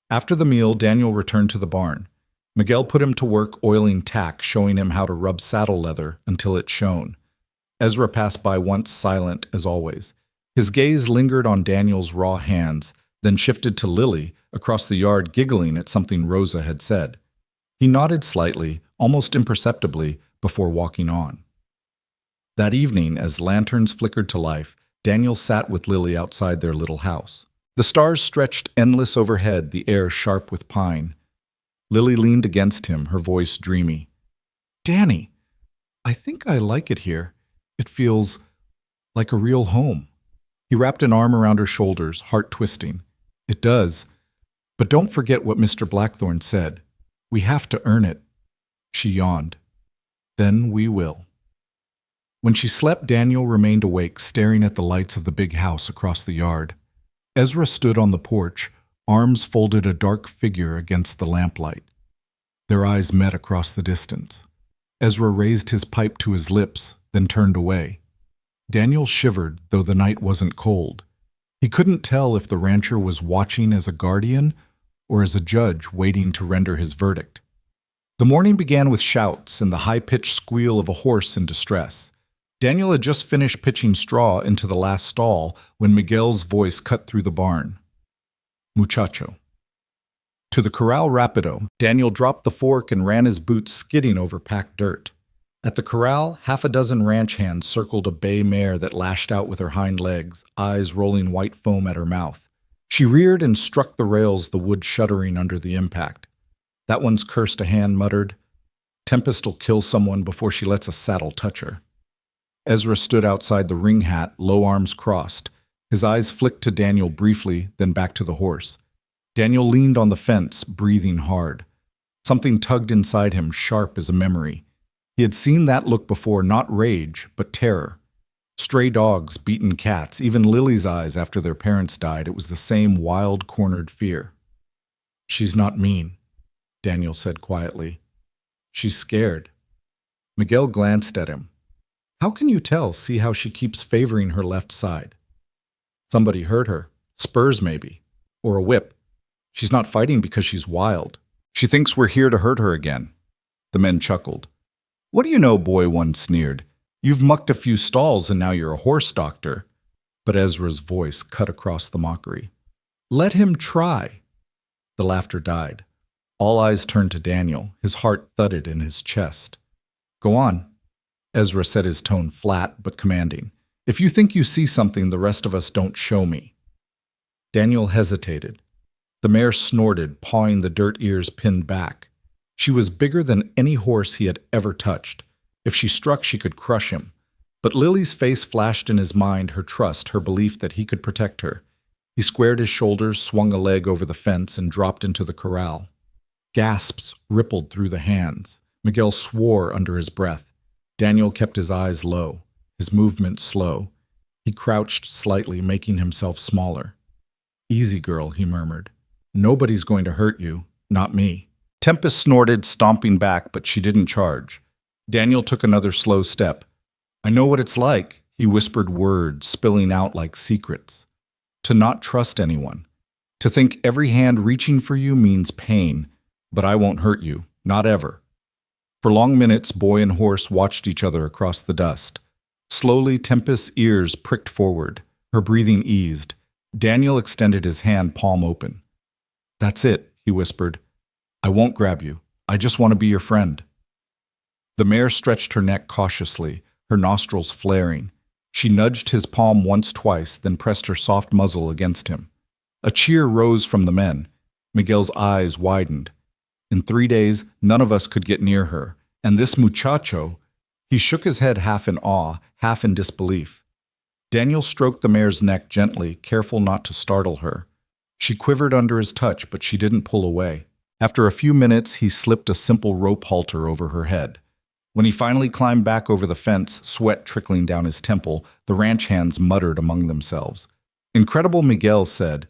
After the meal, Daniel returned to the barn. Miguel put him to work oiling tack, showing him how to rub saddle leather until it shone. Ezra passed by once, silent as always. His gaze lingered on Daniel's raw hands, then shifted to Lily, across the yard, giggling at something Rosa had said. He nodded slightly, almost imperceptibly, before walking on. That evening, as lanterns flickered to life, Daniel sat with Lily outside their little house. The stars stretched endless overhead, the air sharp with pine. Lily leaned against him, her voice dreamy. "Danny, I think I like it here. It feels like a real home." He wrapped an arm around her shoulders, heart twisting. "It does. But don't forget what Mr. Blackthorne said. We have to earn it." She yawned. "Then we will." When she slept, Daniel remained awake, staring at the lights of the big house across the yard. Ezra stood on the porch, arms folded, a dark figure against the lamplight. Their eyes met across the distance. Ezra raised his pipe to his lips, then turned away. Daniel shivered, though the night wasn't cold. He couldn't tell if the rancher was watching as a guardian or as a judge waiting to render his verdict. The morning began with shouts and the high-pitched squeal of a horse in distress. Daniel had just finished pitching straw into the last stall when Miguel's voice cut through the barn. "Muchacho." To the corral rapido, Daniel dropped the fork and ran his boots skidding over packed dirt. At the corral, half a dozen ranch hands circled a bay mare that lashed out with her hind legs, eyes rolling white foam at her mouth. She reared and struck the rails, the wood shuddering under the impact. "That one's cursed," a hand muttered. "Tempest'll kill someone before she lets a saddle touch her." Ezra stood outside the ring hat, low arms crossed. His eyes flicked to Daniel briefly, then back to the horse. Daniel leaned on the fence, breathing hard. Something tugged inside him, sharp as a memory. He had seen that look before, not rage, but terror. Stray dogs, beaten cats, even Lily's eyes after their parents died, it was the same wild, cornered fear. "She's not mean." Daniel said quietly. She's scared. Miguel glanced at him. How can you tell? See how she keeps favoring her left side. Somebody hurt her. Spurs, maybe. Or a whip. She's not fighting because she's wild. She thinks we're here to hurt her again. The men chuckled. What do you know, boy, one sneered. You've mucked a few stalls and now you're a horse doctor. But Ezra's voice cut across the mockery. Let him try. The laughter died. All eyes turned to Daniel. His heart thudded in his chest. Go on. Ezra said, his tone flat but commanding. If you think you see something the rest of us don't, show me. Daniel hesitated. The mare snorted, pawing the dirt ears pinned back. She was bigger than any horse he had ever touched. If she struck, she could crush him. But Lily's face flashed in his mind, her trust, her belief that he could protect her. He squared his shoulders, swung a leg over the fence, and dropped into the corral. Gasps rippled through the hands. Miguel swore under his breath. Daniel kept his eyes low, his movements slow. He crouched slightly, making himself smaller. Easy, girl, he murmured. Nobody's going to hurt you, not me. Tempest snorted, stomping back, but she didn't charge. Daniel took another slow step. I know what it's like, he whispered, words spilling out like secrets. To not trust anyone. To think every hand reaching for you means pain, but I won't hurt you, not ever. For long minutes, boy and horse watched each other across the dust. Slowly, Tempest's ears pricked forward. Her breathing eased. Daniel extended his hand, palm open. That's it, he whispered. I won't grab you. I just want to be your friend. The mare stretched her neck cautiously, her nostrils flaring. She nudged his palm once, twice, then pressed her soft muzzle against him. A cheer rose from the men. Miguel's eyes widened. In 3 days, none of us could get near her, and this muchacho, he shook his head half in awe, half in disbelief. Daniel stroked the mare's neck gently, careful not to startle her. She quivered under his touch, but she didn't pull away. After a few minutes, he slipped a simple rope halter over her head. When he finally climbed back over the fence, sweat trickling down his temple, the ranch hands muttered among themselves. Incredible, Miguel said.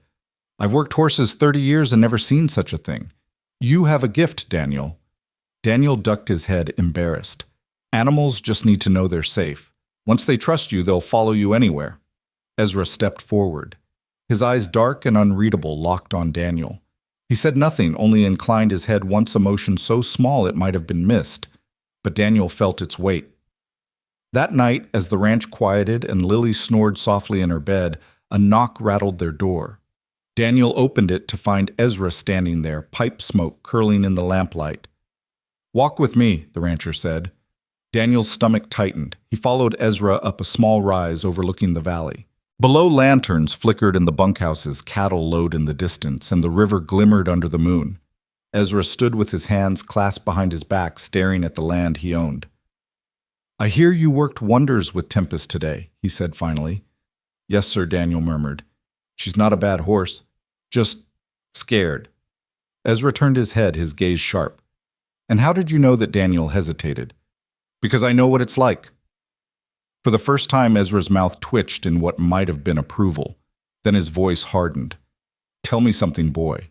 I've worked horses 30 years and never seen such a thing. You have a gift, Daniel. Daniel ducked his head, embarrassed. Animals just need to know they're safe. Once they trust you, they'll follow you anywhere. Ezra stepped forward. His eyes, dark and unreadable, locked on Daniel. He said nothing, only inclined his head once, a motion so small it might have been missed. But Daniel felt its weight. That night, as the ranch quieted and Lily snored softly in her bed, a knock rattled their door. Daniel opened it to find Ezra standing there, pipe smoke curling in the lamplight. Walk with me, the rancher said. Daniel's stomach tightened. He followed Ezra up a small rise overlooking the valley. Below, lanterns flickered in the bunkhouses, cattle lowed in the distance, and the river glimmered under the moon. Ezra stood with his hands clasped behind his back, staring at the land he owned. I hear you worked wonders with Tempest today, he said finally. Yes, sir, Daniel murmured. She's not a bad horse. Just scared. Ezra turned his head, his gaze sharp. And how did you know that Daniel hesitated? Because I know what it's like. For the first time, Ezra's mouth twitched in what might have been approval. Then his voice hardened. Tell me something, boy.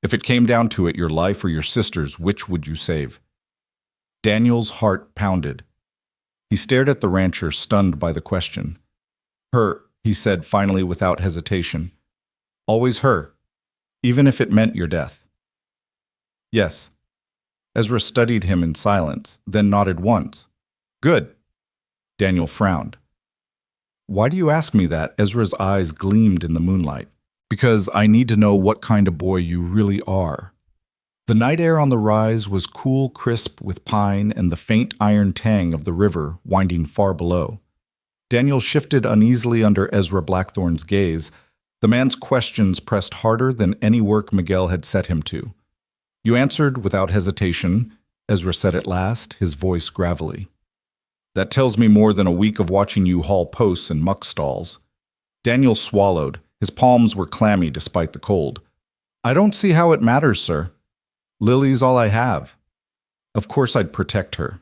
If it came down to it, your life or your sister's, which would you save? Daniel's heart pounded. He stared at the rancher, stunned by the question. Her, he said finally without hesitation. Always her, even if it meant your death. Yes. Ezra studied him in silence, then nodded once. Good. Daniel frowned. Why do you ask me that? Ezra's eyes gleamed in the moonlight. Because I need to know what kind of boy you really are. The night air on the rise was cool, crisp with pine and the faint iron tang of the river winding far below. Daniel shifted uneasily under Ezra Blackthorn's gaze. The man's questions pressed harder than any work Miguel had set him to. You answered without hesitation, Ezra said at last, his voice gravelly. That tells me more than a week of watching you haul posts and muck stalls. Daniel swallowed. His palms were clammy despite the cold. I don't see how it matters, sir. Lily's all I have. Of course I'd protect her.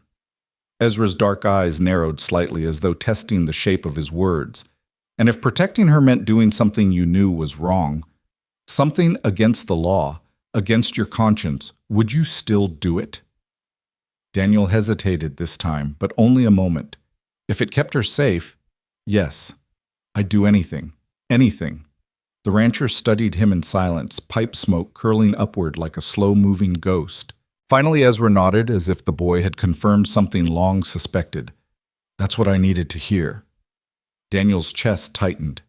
Ezra's dark eyes narrowed slightly as though testing the shape of his words. And if protecting her meant doing something you knew was wrong, something against the law, against your conscience, would you still do it? Daniel hesitated this time, but only a moment. If it kept her safe, yes, I'd do anything. Anything. The rancher studied him in silence, pipe smoke curling upward like a slow-moving ghost. Finally, Ezra nodded as if the boy had confirmed something long suspected. That's what I needed to hear. Daniel's chest tightened.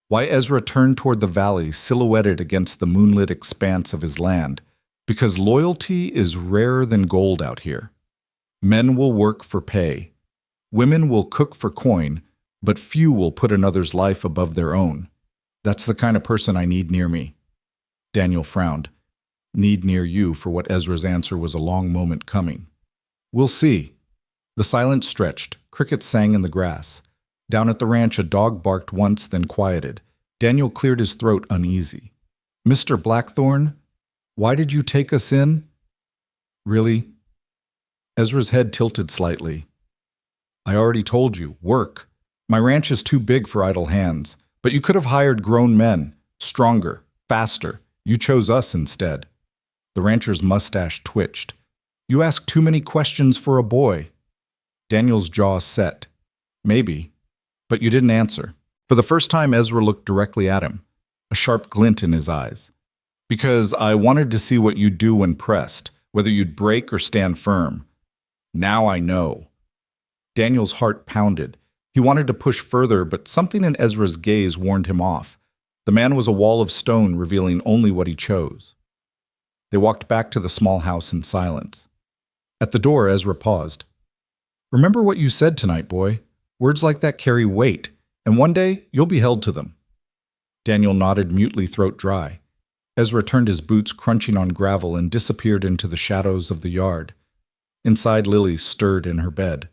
Why Ezra turned toward the valley silhouetted against the moonlit expanse of his land? Because loyalty is rarer than gold out here. Men will work for pay. Women will cook for coin, but few will put another's life above their own. That's the kind of person I need near me. Daniel frowned. Need near you for what Ezra's answer was a long moment coming. We'll see. The silence stretched. Crickets sang in the grass. Down at the ranch, a dog barked once, then quieted. Daniel cleared his throat uneasy. Mr. Blackthorn, why did you take us in? Really? Ezra's head tilted slightly. I already told you, work. My ranch is too big for idle hands, but you could have hired grown men, stronger, faster. You chose us instead. The rancher's mustache twitched. You ask too many questions for a boy. Daniel's jaw set. Maybe, but you didn't answer. For the first time, Ezra looked directly at him, a sharp glint in his eyes. Because I wanted to see what you'd do when pressed, whether you'd break or stand firm. Now I know. Daniel's heart pounded. He wanted to push further, but something in Ezra's gaze warned him off. The man was a wall of stone revealing only what he chose. They walked back to the small house in silence. At the door, Ezra paused. Remember what you said tonight, boy. Words like that carry weight, and one day you'll be held to them. Daniel nodded mutely, throat dry. Ezra turned his boots crunching on gravel and disappeared into the shadows of the yard. Inside, Lily stirred in her bed.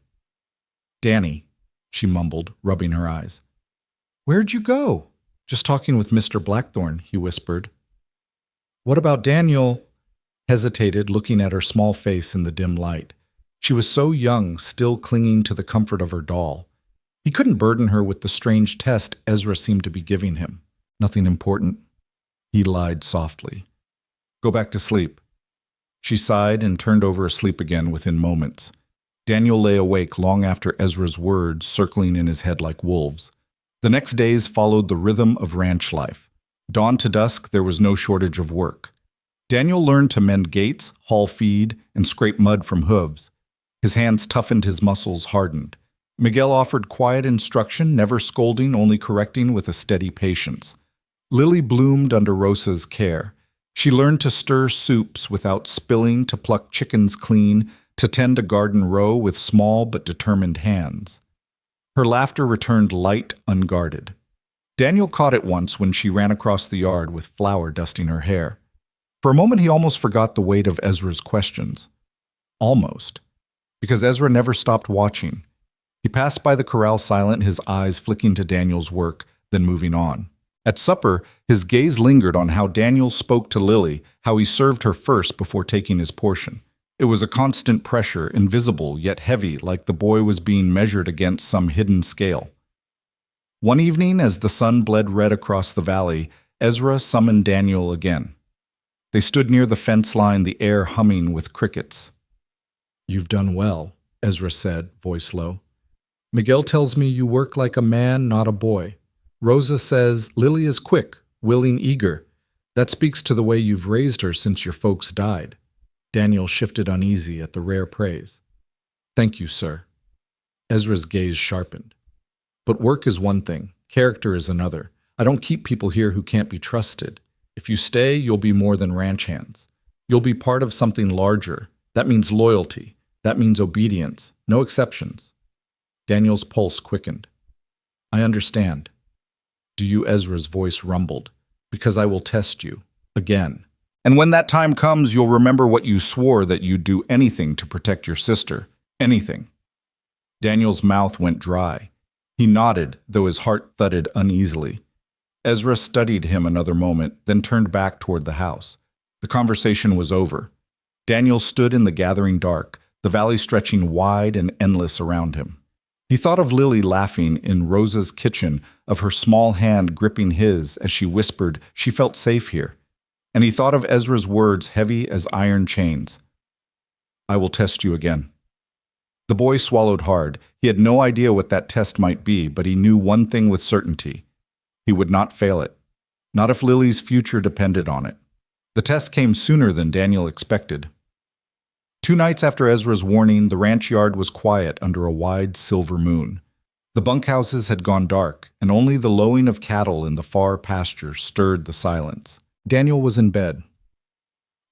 Danny, she mumbled, rubbing her eyes. Where'd you go? Just talking with Mr. Blackthorn, he whispered. What about Daniel? Hesitated, looking at her small face in the dim light. She was so young, still clinging to the comfort of her doll. He couldn't burden her with the strange test Ezra seemed to be giving him. Nothing important. He lied softly. Go back to sleep. She sighed and turned over asleep again within moments. Daniel lay awake long after Ezra's words circling in his head like wolves. The next days followed the rhythm of ranch life. Dawn to dusk, there was no shortage of work. Daniel learned to mend gates, haul feed, and scrape mud from hooves. His hands toughened, his muscles hardened. Miguel offered quiet instruction, never scolding, only correcting with a steady patience. Lily bloomed under Rosa's care. She learned to stir soups without spilling, to pluck chickens clean, to tend a garden row with small but determined hands. Her laughter returned light, unguarded. Daniel caught it once when she ran across the yard with flour dusting her hair. For a moment he almost forgot the weight of Ezra's questions. Almost. Because Ezra never stopped watching. He passed by the corral silent, his eyes flicking to Daniel's work, then moving on. At supper, his gaze lingered on how Daniel spoke to Lily, how he served her first before taking his portion. It was a constant pressure, invisible yet heavy, like the boy was being measured against some hidden scale. One evening, as the sun bled red across the valley, Ezra summoned Daniel again. They stood near the fence line, the air humming with crickets. You've done well, Ezra said, voice low. Miguel tells me you work like a man, not a boy. Rosa says Lily is quick, willing, eager. That speaks to the way you've raised her since your folks died. Daniel shifted uneasy at the rare praise. Thank you, sir. Ezra's gaze sharpened. But work is one thing, character is another. I don't keep people here who can't be trusted. If you stay, you'll be more than ranch hands. You'll be part of something larger. That means loyalty. That means obedience. No exceptions. Daniel's pulse quickened. I understand. Do you? Ezra's voice rumbled. Because I will test you. Again. And when that time comes, you'll remember what you swore, that you'd do anything to protect your sister. Anything. Daniel's mouth went dry. He nodded, though his heart thudded uneasily. Ezra studied him another moment, then turned back toward the house. The conversation was over. Daniel stood in the gathering dark, the valley stretching wide and endless around him. He thought of Lily laughing in Rosa's kitchen, of her small hand gripping his as she whispered she felt safe here. and he thought of Ezra's words heavy as iron chains. I will test you again. The boy swallowed hard. He had no idea what that test might be, but he knew one thing with certainty. He would not fail it. Not if Lily's future depended on it. The test came sooner than Daniel expected. 2 nights after Ezra's warning, the ranch yard was quiet under a wide silver moon. The bunkhouses had gone dark, and only the lowing of cattle in the far pasture stirred the silence. Daniel was in bed.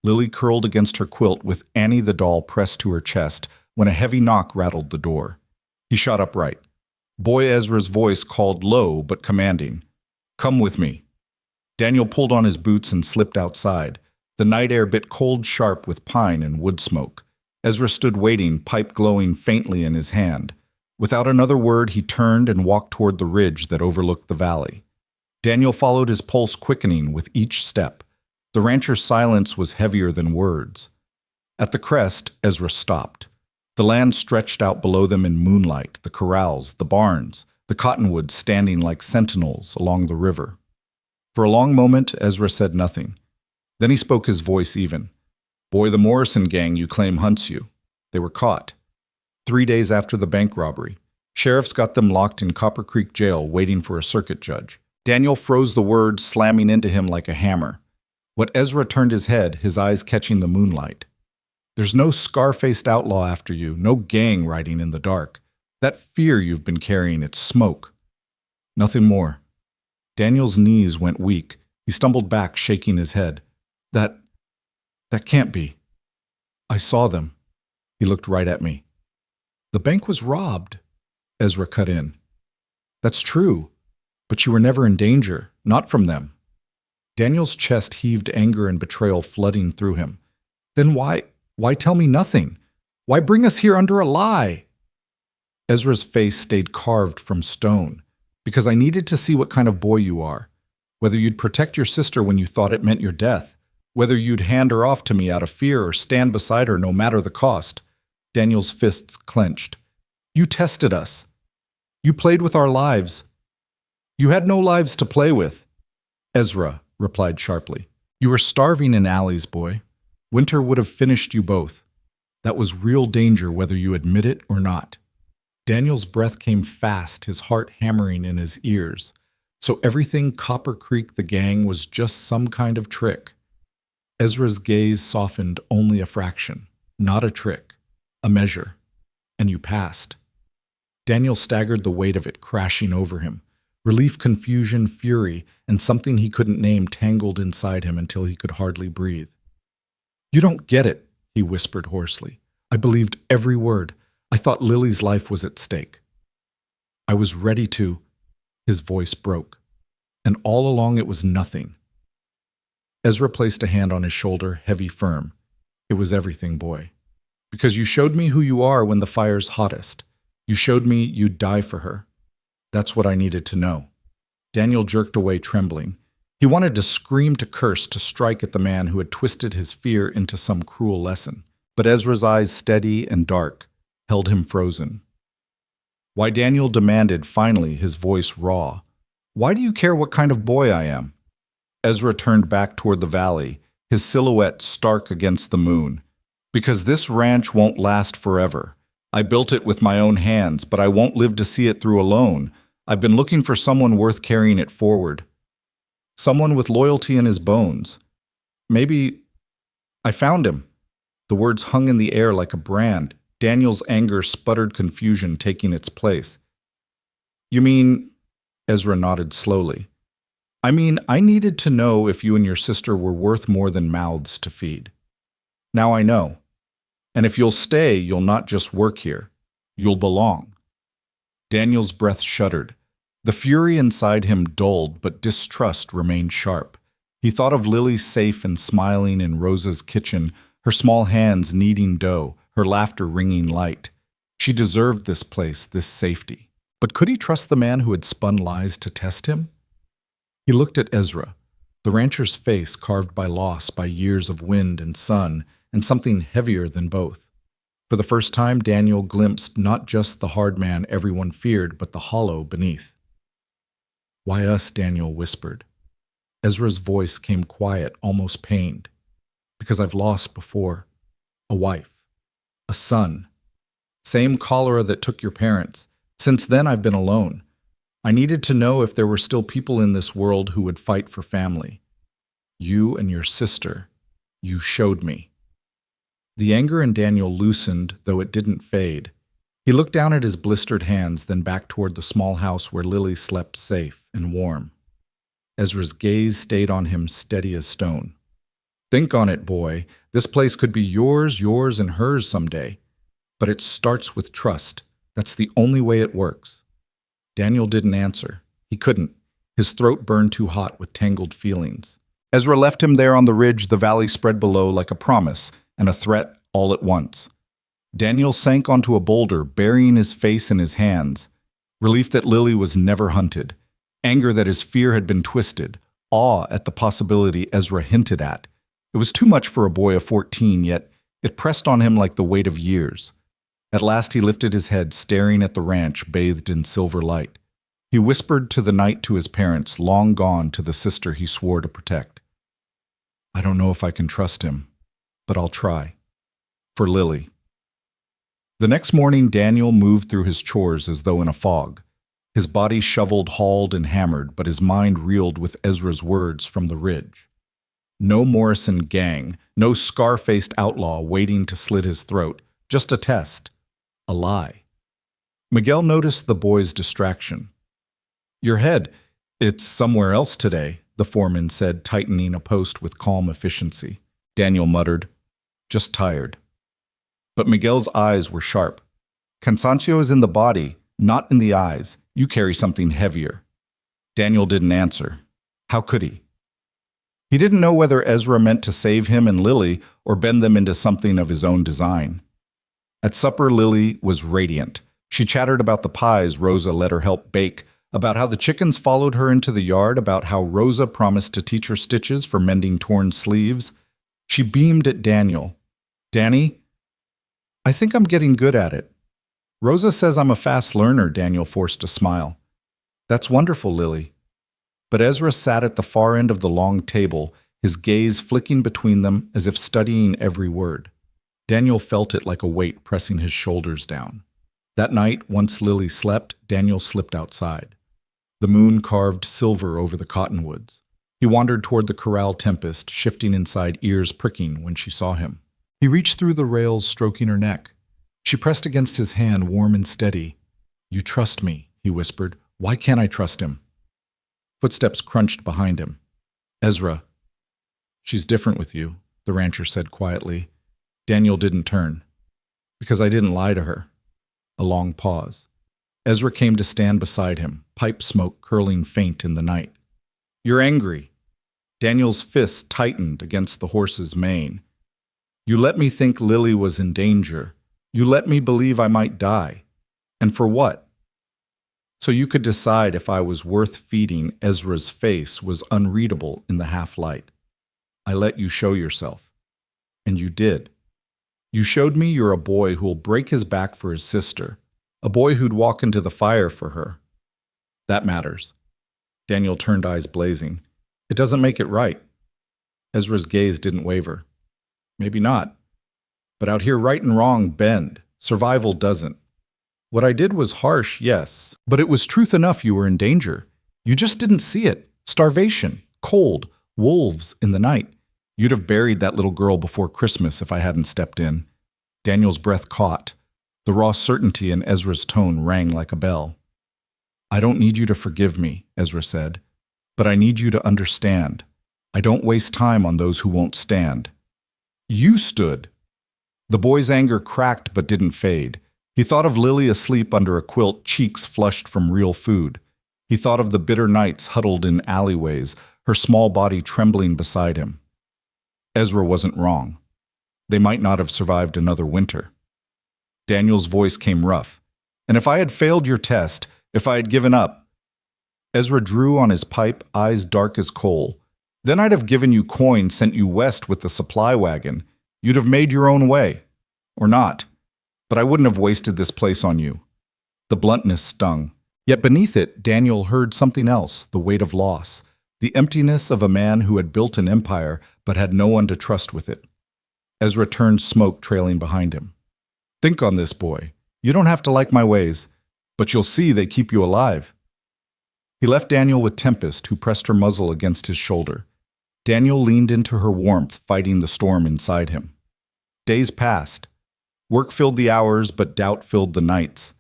Lily curled against her quilt with Annie the doll pressed to her chest when a heavy knock rattled the door. He shot upright. Boy Ezra's voice called low but commanding. Come with me. Daniel pulled on his boots and slipped outside. The night air bit cold sharp with pine and wood smoke. Ezra stood waiting, pipe glowing faintly in his hand. Without another word, he turned and walked toward the ridge that overlooked the valley. Daniel followed his pulse quickening with each step. The rancher's silence was heavier than words. At the crest, Ezra stopped. The land stretched out below them in moonlight, the corrals, the barns, the cottonwoods standing like sentinels along the river. For a long moment, Ezra said nothing. Then he spoke, his voice even. Boy, the Morrison gang you claim hunts you. They were caught. 3 days after the bank robbery. Sheriffs got them locked in Copper Creek Jail waiting for a circuit judge. Daniel froze the words slamming into him like a hammer. What Ezra turned his head, his eyes catching the moonlight. There's no scar-faced outlaw after you, no gang riding in the dark. That fear you've been carrying, it's smoke. Nothing more. Daniel's knees went weak. He stumbled back, shaking his head. That can't be. I saw them. He looked right at me. The bank was robbed, Ezra cut in. That's true, but you were never in danger, not from them. Daniel's chest heaved, anger and betrayal flooding through him. Then why tell me nothing? Why bring us here under a lie? Ezra's face stayed carved from stone. Because I needed to see what kind of boy you are. Whether you'd protect your sister when you thought it meant your death. Whether you'd hand her off to me out of fear or stand beside her no matter the cost. Daniel's fists clenched. You tested us. You played with our lives. You had no lives to play with. Ezra replied sharply. You were starving in alleys, boy. Winter would have finished you both. That was real danger whether you admit it or not. Daniel's breath came fast, his heart hammering in his ears. So everything Copper Creek the gang was just some kind of trick. Ezra's gaze softened only a fraction, not a trick, a measure. And you passed. Daniel staggered, the weight of it crashing over him. Relief, confusion, fury, and something he couldn't name tangled inside him until he could hardly breathe. You don't get it, he whispered hoarsely. I believed every word. I thought Lily's life was at stake. I was ready to. His voice broke. And all along it was nothing. Ezra placed a hand on his shoulder, heavy, firm. It was everything, boy. Because you showed me who you are when the fire's hottest. You showed me you'd die for her. That's what I needed to know. Daniel jerked away, trembling. He wanted to scream, to curse, to strike at the man who had twisted his fear into some cruel lesson. But Ezra's eyes, steady and dark, held him frozen. Why, Daniel demanded, finally, his voice raw. Why do you care what kind of boy I am? Ezra turned back toward the valley, his silhouette stark against the moon. Because this ranch won't last forever. I built it with my own hands, but I won't live to see it through alone. I've been looking for someone worth carrying it forward. Someone with loyalty in his bones. Maybe I found him. The words hung in the air like a brand. Daniel's anger sputtered, confusion taking its place. You mean, Ezra nodded slowly. I mean, I needed to know if you and your sister were worth more than mouths to feed. Now I know. And if you'll stay, you'll not just work here. You'll belong. Daniel's breath shuddered. The fury inside him dulled, but distrust remained sharp. He thought of Lily safe and smiling in Rosa's kitchen, her small hands kneading dough, her laughter ringing light. She deserved this place, this safety. But could he trust the man who had spun lies to test him? He looked at Ezra, the rancher's face carved by loss, by years of wind and sun, and something heavier than both. For the first time, Daniel glimpsed not just the hard man everyone feared, but the hollow beneath. Why us? Daniel whispered. Ezra's voice came quiet, almost pained. Because I've lost before. A wife. A son. Same cholera that took your parents. Since then, I've been alone. I needed to know if there were still people in this world who would fight for family. You and your sister. You showed me. The anger in Daniel loosened, though it didn't fade. He looked down at his blistered hands, then back toward the small house where Lily slept safe and warm. Ezra's gaze stayed on him, steady as stone. Think on it, boy. This place could be yours, and hers someday. But it starts with trust. That's the only way it works. Daniel didn't answer. He couldn't. His throat burned too hot with tangled feelings. Ezra left him there on the ridge the valley spread below like a promise and a threat all at once. Daniel sank onto a boulder, burying his face in his hands. Relief that Lily was never hunted. Anger that his fear had been twisted. Awe at the possibility Ezra hinted at. It was too much for a boy of 14, yet it pressed on him like the weight of years. At last he lifted his head, staring at the ranch bathed in silver light. He whispered to the night to his parents, long gone, to the sister he swore to protect. I don't know if I can trust him, but I'll try. For Lily. The next morning, Daniel moved through his chores as though in a fog. His body shoveled, hauled, and hammered, but his mind reeled with Ezra's words from the ridge. No Morrison gang, no scar-faced outlaw waiting to slit his throat, just a test. A lie. Miguel noticed the boy's distraction. Your head, it's somewhere else today, the foreman said, tightening a post with calm efficiency. Daniel muttered, just tired. But Miguel's eyes were sharp. Cansancio is in the body, not in the eyes. You carry something heavier. Daniel didn't answer. How could he? He didn't know whether Ezra meant to save him and Lily or bend them into something of his own design. At supper, Lily was radiant. She chattered about the pies Rosa let her help bake, about how the chickens followed her into the yard, about how Rosa promised to teach her stitches for mending torn sleeves. She beamed at Daniel. Danny, I think I'm getting good at it. Rosa says I'm a fast learner, Daniel forced a smile. That's wonderful, Lily. But Ezra sat at the far end of the long table, his gaze flicking between them as if studying every word. Daniel felt it like a weight pressing his shoulders down. That night, once Lily slept, Daniel slipped outside. The moon carved silver over the cottonwoods. He wandered toward the corral tempest, shifting inside, ears pricking when she saw him. He reached through the rails, stroking her neck. She pressed against his hand, warm and steady. You trust me, he whispered. Why can't I trust him? Footsteps crunched behind him. Ezra. She's different with you, the rancher said quietly. Daniel didn't turn. Because I didn't lie to her. A long pause. Ezra came to stand beside him, pipe smoke curling faint in the night. You're angry. Daniel's fist tightened against the horse's mane. You let me think Lily was in danger. You let me believe I might die. And for what? So you could decide if I was worth feeding. Ezra's face was unreadable in the half-light. I let you show yourself. And you did. You showed me you're a boy who'll break his back for his sister, a boy who'd walk into the fire for her. That matters. Daniel turned, eyes blazing. It doesn't make it right. Ezra's gaze didn't waver. Maybe not. But out here, right and wrong bend. Survival doesn't. What I did was harsh, yes, but it was truth enough you were in danger. You just didn't see it. Starvation, cold, wolves in the night. You'd have buried that little girl before Christmas if I hadn't stepped in. Daniel's breath caught. The raw certainty in Ezra's tone rang like a bell. I don't need you to forgive me, Ezra said, but I need you to understand. I don't waste time on those who won't stand. You stood. The boy's anger cracked but didn't fade. He thought of Lily asleep under a quilt, cheeks flushed from real food. He thought of the bitter nights huddled in alleyways, her small body trembling beside him. Ezra wasn't wrong. They might not have survived another winter. Daniel's voice came rough. And if I had failed your test, if I had given up, Ezra drew on his pipe, eyes dark as coal. Then I'd have given you coin, sent you west with the supply wagon. You'd have made your own way. Or not. But I wouldn't have wasted this place on you. The bluntness stung. Yet beneath it, Daniel heard something else, the weight of loss. the emptiness of a man who had built an empire but had no one to trust with it. Ezra turned, smoke trailing behind him. Think on this, boy. You don't have to like my ways, but you'll see they keep you alive. He left Daniel with Tempest, who pressed her muzzle against his shoulder. Daniel leaned into her warmth, fighting the storm inside him. Days passed. Work filled the hours, but doubt filled the nights.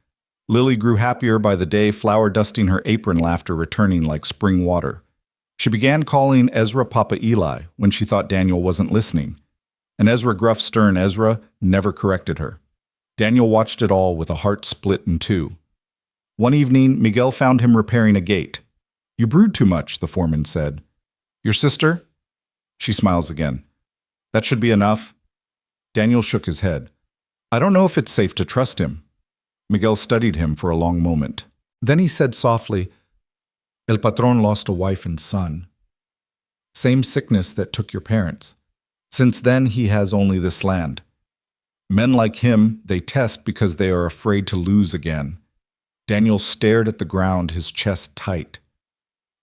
Lily grew happier by the day, flour dusting her apron, laughter returning like spring water. She began calling Ezra Papa Eli when she thought Daniel wasn't listening. And Ezra, gruff, stern Ezra, never corrected her. Daniel watched it all with a heart split in two. One evening, Miguel found him repairing a gate. You brood too much, the foreman said. Your sister? She smiles again. That should be enough. Daniel shook his head. I don't know if it's safe to trust him. Miguel studied him for a long moment. Then he said softly, El Patron lost a wife and son. Same sickness that took your parents. Since then, he has only this land. Men like him, they test because they are afraid to lose again. Daniel stared at the ground, his chest tight.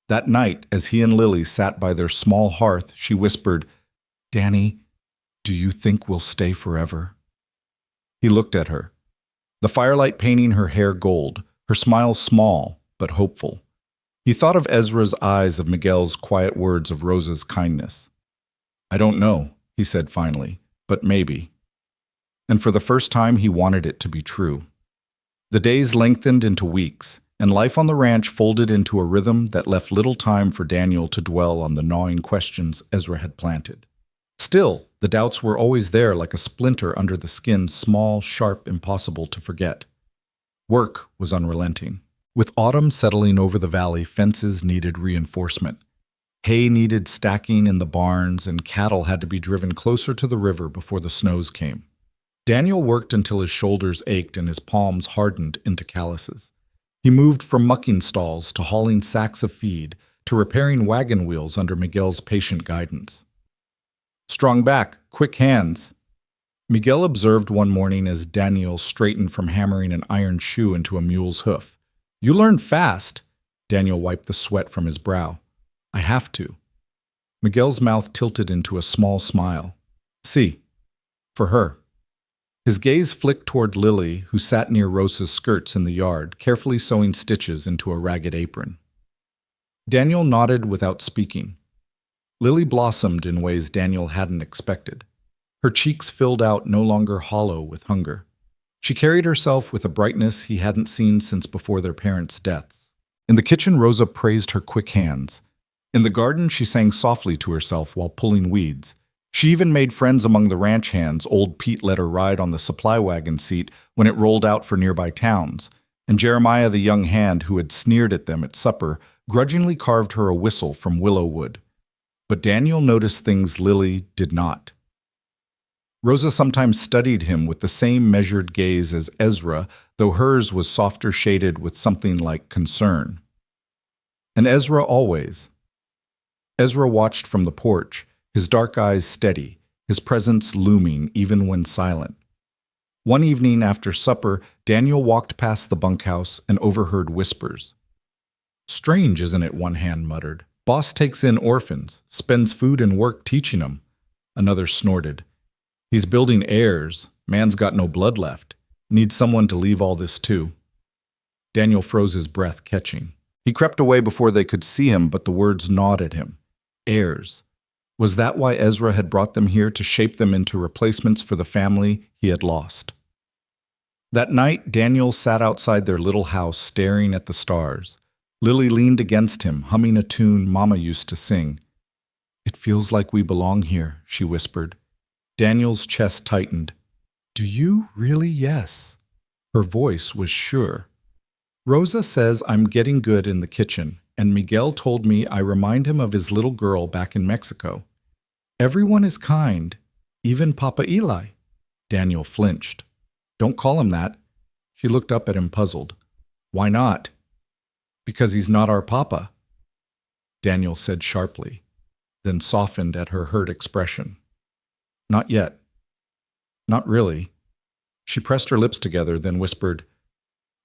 That night, as he and Lily sat by their small hearth, she whispered, Danny, do you think we'll stay forever? He looked at her, the firelight painting her hair gold, her smile small but hopeful. He thought of Ezra's eyes, of Miguel's quiet words, of Rosa's kindness. I don't know, he said finally, but maybe. And for the first time, he wanted it to be true. The days lengthened into weeks, and life on the ranch folded into a rhythm that left little time for Daniel to dwell on the gnawing questions Ezra had planted. Still, the doubts were always there, like a splinter under the skin, small, sharp, impossible to forget. Work was unrelenting. With autumn settling over the valley, fences needed reinforcement. Hay needed stacking in the barns, and cattle had to be driven closer to the river before the snows came. Daniel worked until his shoulders ached and his palms hardened into calluses. He moved from mucking stalls to hauling sacks of feed to repairing wagon wheels under Miguel's patient guidance. Strong back, quick hands. Miguel observed one morning as Daniel straightened from hammering an iron shoe into a mule's hoof. You learn fast. Daniel wiped the sweat from his brow. I have to. Miguel's mouth tilted into a small smile. See, for her. His gaze flicked toward Lily, who sat near Rosa's skirts in the yard, carefully sewing stitches into a ragged apron. Daniel nodded without speaking. Lily blossomed in ways Daniel hadn't expected. Her cheeks filled out, no longer hollow with hunger. She carried herself with a brightness he hadn't seen since before their parents' deaths. In the kitchen, Rosa praised her quick hands. In the garden, she sang softly to herself while pulling weeds. She even made friends among the ranch hands. Old Pete let her ride on the supply wagon seat when it rolled out for nearby towns, and Jeremiah, the young hand who had sneered at them at supper, grudgingly carved her a whistle from willow wood. But Daniel noticed things Lily did not. Rosa sometimes studied him with the same measured gaze as Ezra, though hers was softer shaded with something like concern. And Ezra always. Ezra watched from the porch, his dark eyes steady, his presence looming even when silent. One evening after supper, Daniel walked past the bunkhouse and overheard whispers. Strange, isn't it? One hand muttered. Boss takes in orphans, spends food and work teaching them. Another snorted. He's building heirs. Man's got no blood left. Needs someone to leave all this to. Daniel froze his breath, catching. He crept away before they could see him, but the words gnawed at him. Heirs. Was that why Ezra had brought them here, to shape them into replacements for the family he had lost? That night, Daniel sat outside their little house staring at the stars. Lily leaned against him, humming a tune Mama used to sing. It feels like we belong here, she whispered. Daniel's chest tightened. Do you really? Yes. Her voice was sure. Rosa says I'm getting good in the kitchen, and Miguel told me I remind him of his little girl back in Mexico. Everyone is kind, even Papa Eli. Daniel flinched. Don't call him that. She looked up at him, puzzled. Why not? Because he's not our papa, Daniel said sharply, then softened at her hurt expression. Not yet. Not really. She pressed her lips together, then whispered,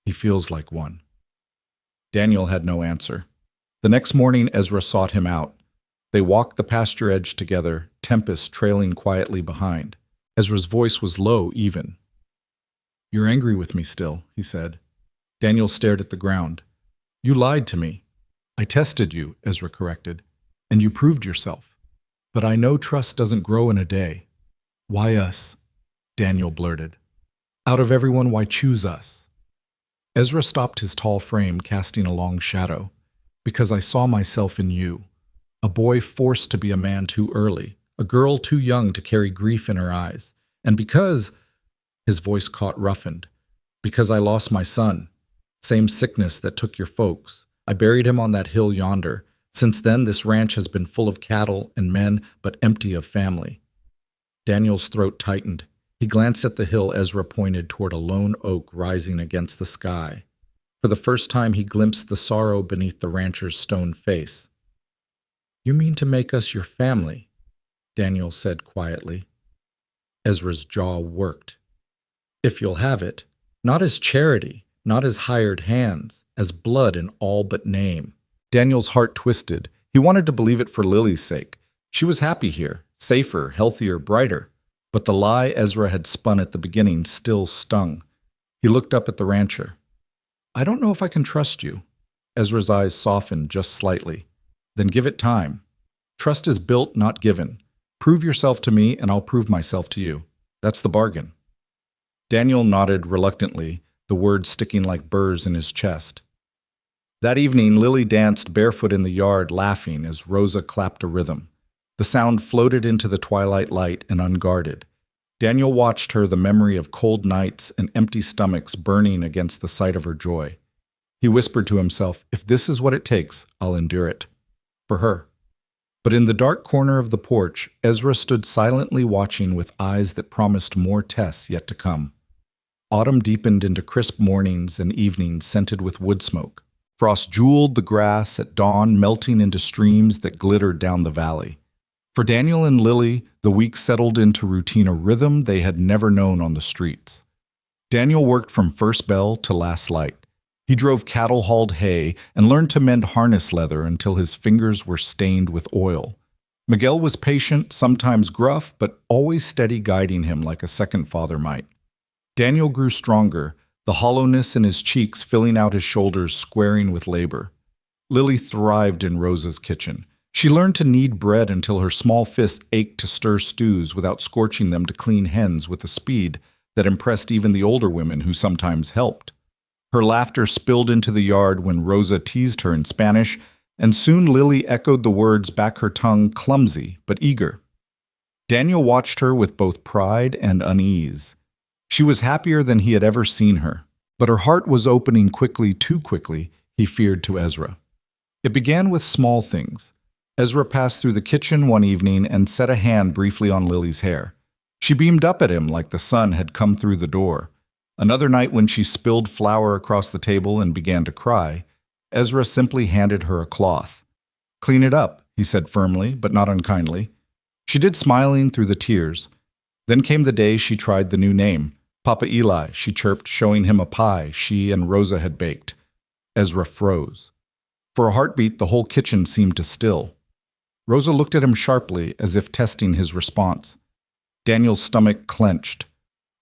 He feels like one. Daniel had no answer. The next morning, Ezra sought him out. They walked the pasture edge together, Tempest trailing quietly behind. Ezra's voice was low, even. "You're angry with me still," he said. Daniel stared at the ground. "You lied to me." "I tested you," Ezra corrected, "and you proved yourself. But I know trust doesn't grow in a day." "Why us?" Daniel blurted. "Out of everyone, why choose us?" Ezra stopped his tall frame, casting a long shadow. "Because I saw myself in you. A boy forced to be a man too early, a girl too young to carry grief in her eyes. And because," his voice caught roughened, "because I lost my son. Same sickness that took your folks. I buried him on that hill yonder. Since then, this ranch has been full of cattle and men, but empty of family." Daniel's throat tightened. He glanced at the hill Ezra pointed toward a lone oak rising against the sky. For the first time, he glimpsed the sorrow beneath the rancher's stone face. "You mean to make us your family?" Daniel said quietly. Ezra's jaw worked. "If you'll have it. Not as charity, not as hired hands, as blood in all but name." Daniel's heart twisted. He wanted to believe it for Lily's sake. She was happy here, safer, healthier, brighter. But the lie Ezra had spun at the beginning still stung. He looked up at the rancher. "I don't know if I can trust you." Ezra's eyes softened just slightly. "Then give it time. Trust is built, not given. Prove yourself to me, and I'll prove myself to you. That's the bargain." Daniel nodded reluctantly, the words sticking like burrs in his chest. That evening, Lily danced barefoot in the yard, laughing as Rosa clapped a rhythm. The sound floated into the twilight light and unguarded. Daniel watched her, the memory of cold nights and empty stomachs burning against the sight of her joy. He whispered to himself, "If this is what it takes, I'll endure it. For her." But in the dark corner of the porch, Ezra stood silently watching with eyes that promised more tests yet to come. Autumn deepened into crisp mornings and evenings scented with wood smoke. Frost jeweled the grass at dawn, melting into streams that glittered down the valley. For Daniel and Lily, the week settled into routine, a rhythm they had never known on the streets. Daniel worked from first bell to last light. He drove cattle-hauled hay and learned to mend harness leather until his fingers were stained with oil. Miguel was patient, sometimes gruff, but always steady, guiding him like a second father might. Daniel grew stronger, the hollowness in his cheeks filling out his shoulders, squaring with labor. Lily thrived in Rosa's kitchen. She learned to knead bread until her small fists ached to stir stews without scorching them, to clean hens with a speed that impressed even the older women who sometimes helped. Her laughter spilled into the yard when Rosa teased her in Spanish, and soon Lily echoed the words back, her tongue clumsy but eager. Daniel watched her with both pride and unease. She was happier than he had ever seen her, but her heart was opening quickly, too quickly, he feared, to Ezra. It began with small things. Ezra passed through the kitchen one evening and set a hand briefly on Lily's hair. She beamed up at him like the sun had come through the door. Another night, when she spilled flour across the table and began to cry, Ezra simply handed her a cloth. "Clean it up," he said firmly, but not unkindly. She did, smiling through the tears. Then came the day she tried the new name. "Papa Eli," she chirped, showing him a pie she and Rosa had baked. Ezra froze. For a heartbeat, the whole kitchen seemed to still. Rosa looked at him sharply, as if testing his response. Daniel's stomach clenched.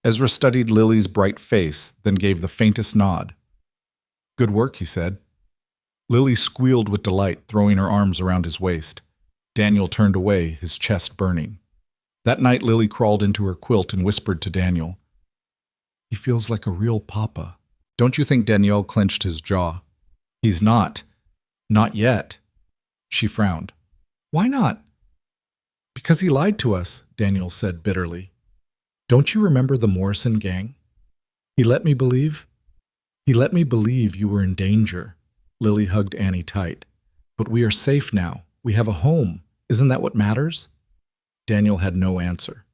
Ezra studied Lily's bright face, then gave the faintest nod. "Good work," he said. Lily squealed with delight, throwing her arms around his waist. Daniel turned away, his chest burning. That night, Lily crawled into her quilt and whispered to Daniel, "He feels like a real papa." "Don't you think?" Daniel clenched his jaw. "He's not. Not yet." She frowned. "Why not?" "Because he lied to us," Daniel said bitterly. "Don't you remember the Morrison gang? He let me believe you were in danger." Lily hugged Annie tight. "But we are safe now. We have a home. Isn't that what matters?" Daniel had no answer.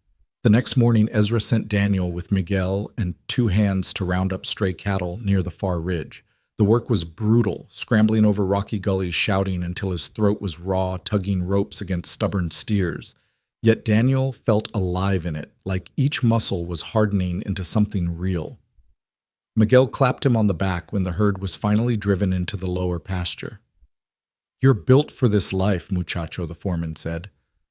The next morning, Ezra sent Daniel with Miguel and 2 hands to round up stray cattle near the far ridge. The work was brutal, scrambling over rocky gullies, shouting until his throat was raw, tugging ropes against stubborn steers. Yet Daniel felt alive in it, like each muscle was hardening into something real. Miguel clapped him on the back when the herd was finally driven into the lower pasture. You're built for this life, muchacho, the foreman said.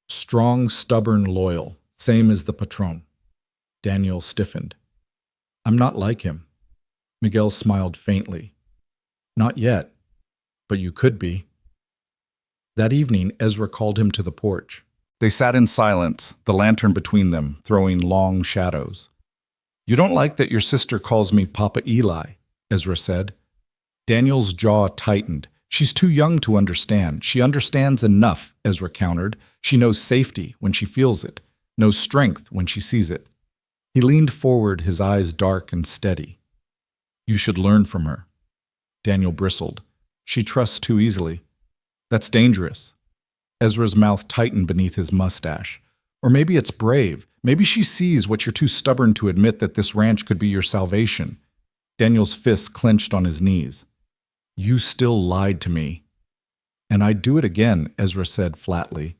Strong, stubborn, loyal, same as the patron. Daniel stiffened. I'm not like him. Miguel smiled faintly. Not yet, but you could be. That evening, Ezra called him to the porch. They sat in silence, the lantern between them, throwing long shadows. You don't like that your sister calls me Papa Eli, Ezra said. Daniel's jaw tightened. She's too young to understand. She understands enough, Ezra countered. She knows safety when she feels it, knows strength when she sees it. He leaned forward, his eyes dark and steady. You should learn from her. Daniel bristled. She trusts too easily. That's dangerous. Ezra's mouth tightened beneath his mustache. Or maybe it's brave. Maybe she sees what you're too stubborn to admit, that this ranch could be your salvation. Daniel's fists clenched on his knees. You still lied to me. And I'd do it again, Ezra said flatly,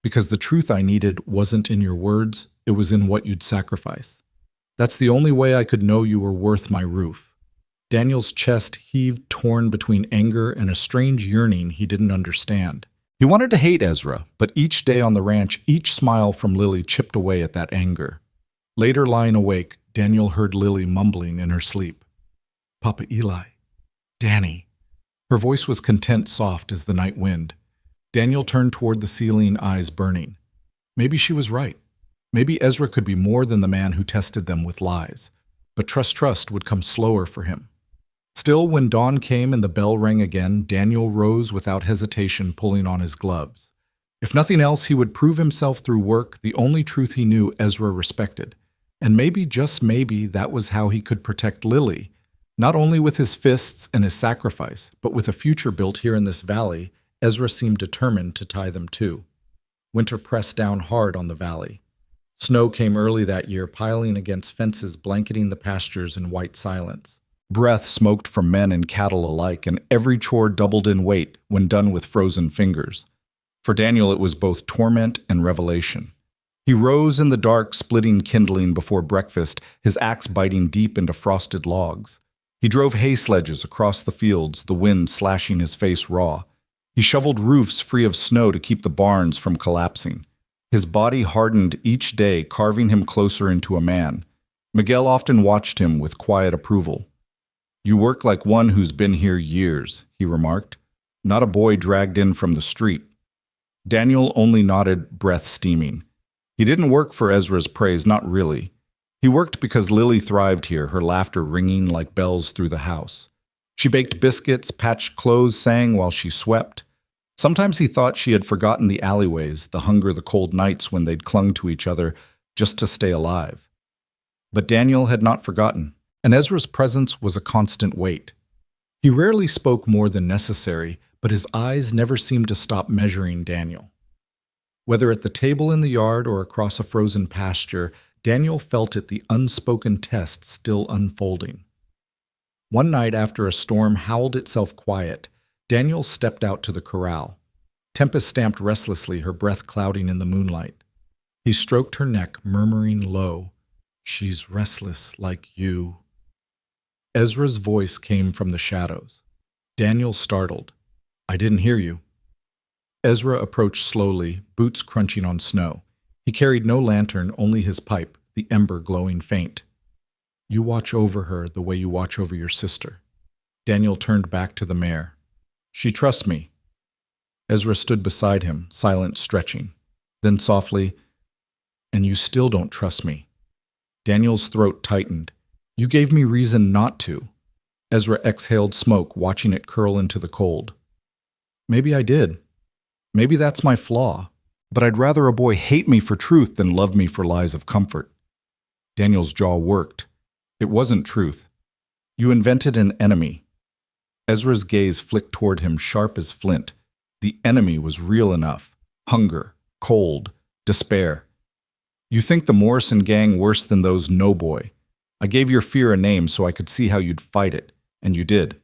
because the truth I needed wasn't in your words, it was in what you'd sacrifice. That's the only way I could know you were worth my roof. Daniel's chest heaved, torn between anger and a strange yearning he didn't understand. He wanted to hate Ezra, but each day on the ranch, each smile from Lily chipped away at that anger. Later, lying awake, Daniel heard Lily mumbling in her sleep. Papa Eli. Danny. Her voice was content, soft as the night wind. Daniel turned toward the ceiling, eyes burning. Maybe she was right. Maybe Ezra could be more than the man who tested them with lies. But trust would come slower for him. Still, when dawn came and the bell rang again, Daniel rose without hesitation, pulling on his gloves. If nothing else, he would prove himself through work, the only truth he knew Ezra respected. And maybe, just maybe, that was how he could protect Lily, not only with his fists and his sacrifice, but with a future built here in this valley. Ezra seemed determined to tie them to. Winter pressed down hard on the valley. Snow came early that year, piling against fences, blanketing the pastures in white silence. Breath smoked from men and cattle alike, and every chore doubled in weight when done with frozen fingers. For Daniel, it was both torment and revelation. He rose in the dark, splitting kindling before breakfast, his axe biting deep into frosted logs. He drove hay sledges across the fields, the wind slashing his face raw. He shoveled roofs free of snow to keep the barns from collapsing. His body hardened each day, carving him closer into a man. Miguel often watched him with quiet approval. You work like one who's been here years, he remarked, not a boy dragged in from the street. Daniel only nodded, breath steaming. He didn't work for Ezra's praise, not really. He worked because Lily thrived here, her laughter ringing like bells through the house. She baked biscuits, patched clothes, sang while she swept. Sometimes he thought she had forgotten the alleyways, the hunger, the cold nights when they'd clung to each other just to stay alive. But Daniel had not forgotten, and Ezra's presence was a constant weight. He rarely spoke more than necessary, but his eyes never seemed to stop measuring Daniel. Whether at the table in the yard or across a frozen pasture, Daniel felt it, the unspoken test still unfolding. One night after a storm howled itself quiet, Daniel stepped out to the corral. Tempest stamped restlessly, her breath clouding in the moonlight. He stroked her neck, murmuring low, "She's restless like you." Ezra's voice came from the shadows. Daniel startled. "I didn't hear you." Ezra approached slowly, boots crunching on snow. He carried no lantern, only his pipe, the ember glowing faint. "You watch over her the way you watch over your sister." Daniel turned back to the mare. "She trusts me." Ezra stood beside him, silent, stretching. Then softly, "And you still don't trust me." Daniel's throat tightened. "You gave me reason not to." Ezra exhaled smoke, watching it curl into the cold. "Maybe I did. Maybe that's my flaw. But I'd rather a boy hate me for truth than love me for lies of comfort." Daniel's jaw worked. It wasn't truth. You invented an enemy. Ezra's gaze flicked toward him, sharp as flint. The enemy was real enough. Hunger, cold, despair. You think the Morrison gang worse than those? No, boy. I gave your fear a name so I could see how you'd fight it, and you did.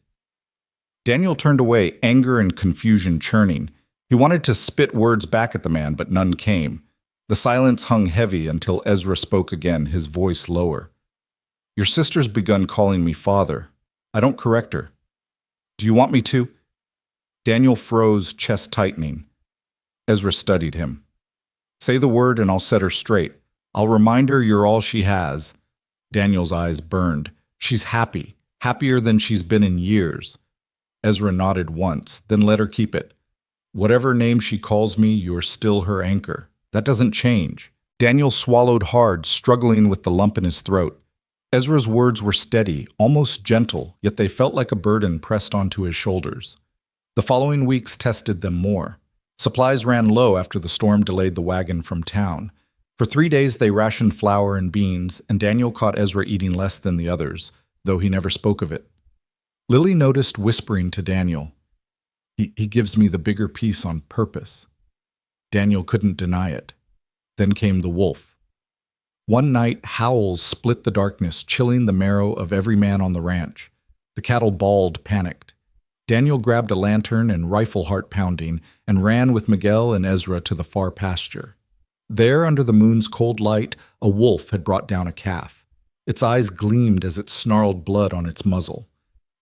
Daniel turned away, anger and confusion churning. He wanted to spit words back at the man, but none came. The silence hung heavy until Ezra spoke again, his voice lower. "Your sister's begun calling me father. I don't correct her. Do you want me to?" Daniel froze, chest tightening. Ezra studied him. Say the word and I'll set her straight. I'll remind her you're all she has. Daniel's eyes burned. She's happy, happier than she's been in years. Ezra nodded once, then let her keep it. Whatever name she calls me, you're still her anchor. That doesn't change. Daniel swallowed hard, struggling with the lump in his throat. Ezra's words were steady, almost gentle, yet they felt like a burden pressed onto his shoulders. The following weeks tested them more. Supplies ran low after the storm delayed the wagon from town. For 3 days they rationed flour and beans, and Daniel caught Ezra eating less than the others, though he never spoke of it. Lily noticed whispering to Daniel, He gives me the bigger piece on purpose. Daniel couldn't deny it. Then came the wolf. One night, howls split the darkness, chilling the marrow of every man on the ranch. The cattle bawled, panicked. Daniel grabbed a lantern and rifle heart pounding and ran with Miguel and Ezra to the far pasture. There, under the moon's cold light, a wolf had brought down a calf. Its eyes gleamed as it snarled blood on its muzzle.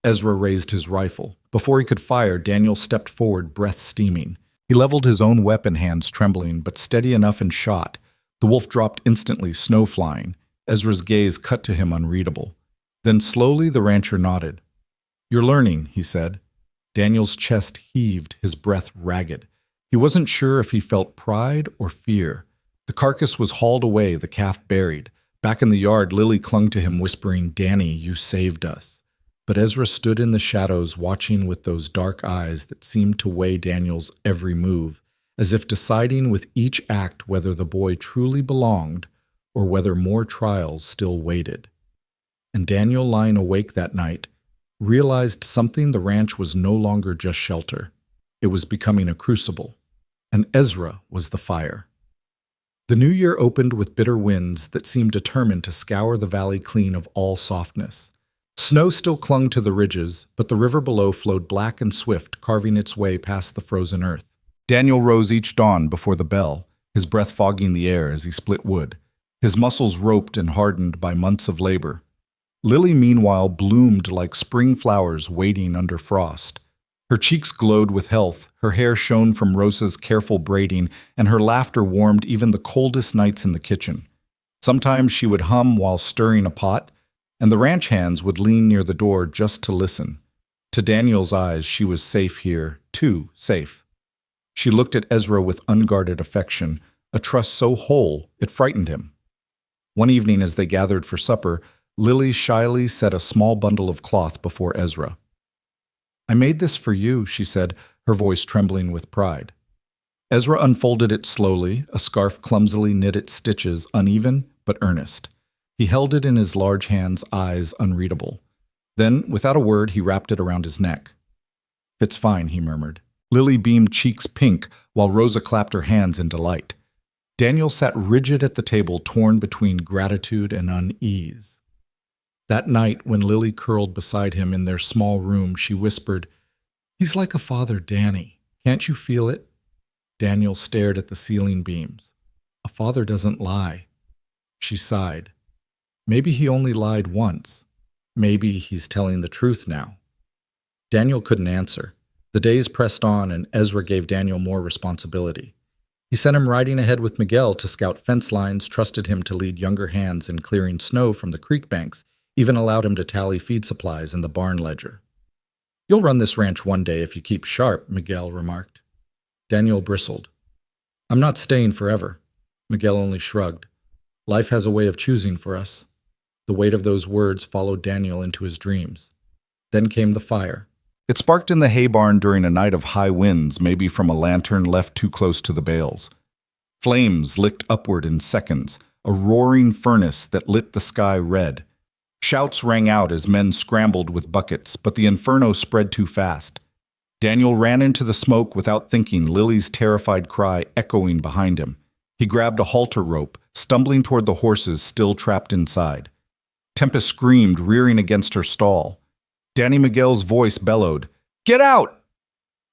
Ezra raised his rifle. Before he could fire, Daniel stepped forward, breath steaming. He leveled his own weapon, hands trembling, but steady enough and shot. The wolf dropped instantly, snow flying. Ezra's gaze cut to him unreadable. Then slowly the rancher nodded. You're learning, he said. Daniel's chest heaved, his breath ragged. He wasn't sure if he felt pride or fear. The carcass was hauled away, the calf buried. Back in the yard, Lily clung to him, whispering, Danny, you saved us. But Ezra stood in the shadows, watching with those dark eyes that seemed to weigh Daniel's every move, as if deciding with each act whether the boy truly belonged or whether more trials still waited. And Daniel, lying awake that night, realized something: the ranch was no longer just shelter. It was becoming a crucible, and Ezra was the fire. The new year opened with bitter winds that seemed determined to scour the valley clean of all softness. Snow still clung to the ridges, but the river below flowed black and swift, carving its way past the frozen earth. Daniel rose each dawn before the bell, his breath fogging the air as he split wood, his muscles roped and hardened by months of labor. Lily, meanwhile, bloomed like spring flowers waiting under frost. Her cheeks glowed with health, her hair shone from Rosa's careful braiding, and her laughter warmed even the coldest nights in the kitchen. Sometimes she would hum while stirring a pot, and the ranch hands would lean near the door just to listen. To Daniel's eyes, she was safe here, too safe. She looked at Ezra with unguarded affection, a trust so whole it frightened him. One evening as they gathered for supper, Lily shyly set a small bundle of cloth before Ezra. I made this for you, she said, her voice trembling with pride. Ezra unfolded it slowly, a scarf clumsily knit its stitches, uneven but earnest. He held it in his large hands, eyes unreadable. Then, without a word, he wrapped it around his neck. Fits fine, he murmured. Lily beamed, cheeks pink, while Rosa clapped her hands in delight. Daniel sat rigid at the table, torn between gratitude and unease. That night, when Lily curled beside him in their small room, she whispered, He's like a father, Danny. Can't you feel it? Daniel stared at the ceiling beams. A father doesn't lie. She sighed. Maybe he only lied once. Maybe he's telling the truth now. Daniel couldn't answer. The days pressed on, and Ezra gave Daniel more responsibility. He sent him riding ahead with Miguel to scout fence lines, trusted him to lead younger hands in clearing snow from the creek banks, even allowed him to tally feed supplies in the barn ledger. You'll run this ranch one day if you keep sharp, Miguel remarked. Daniel bristled. I'm not staying forever. Miguel only shrugged. Life has a way of choosing for us. The weight of those words followed Daniel into his dreams. Then came the fire. It sparked in the hay barn during a night of high winds, maybe from a lantern left too close to the bales. Flames licked upward in seconds, a roaring furnace that lit the sky red. Shouts rang out as men scrambled with buckets, but the inferno spread too fast. Daniel ran into the smoke without thinking, Lily's terrified cry echoing behind him. He grabbed a halter rope, stumbling toward the horses still trapped inside. Tempest screamed, rearing against her stall. Danny Miguel's voice bellowed, Get out!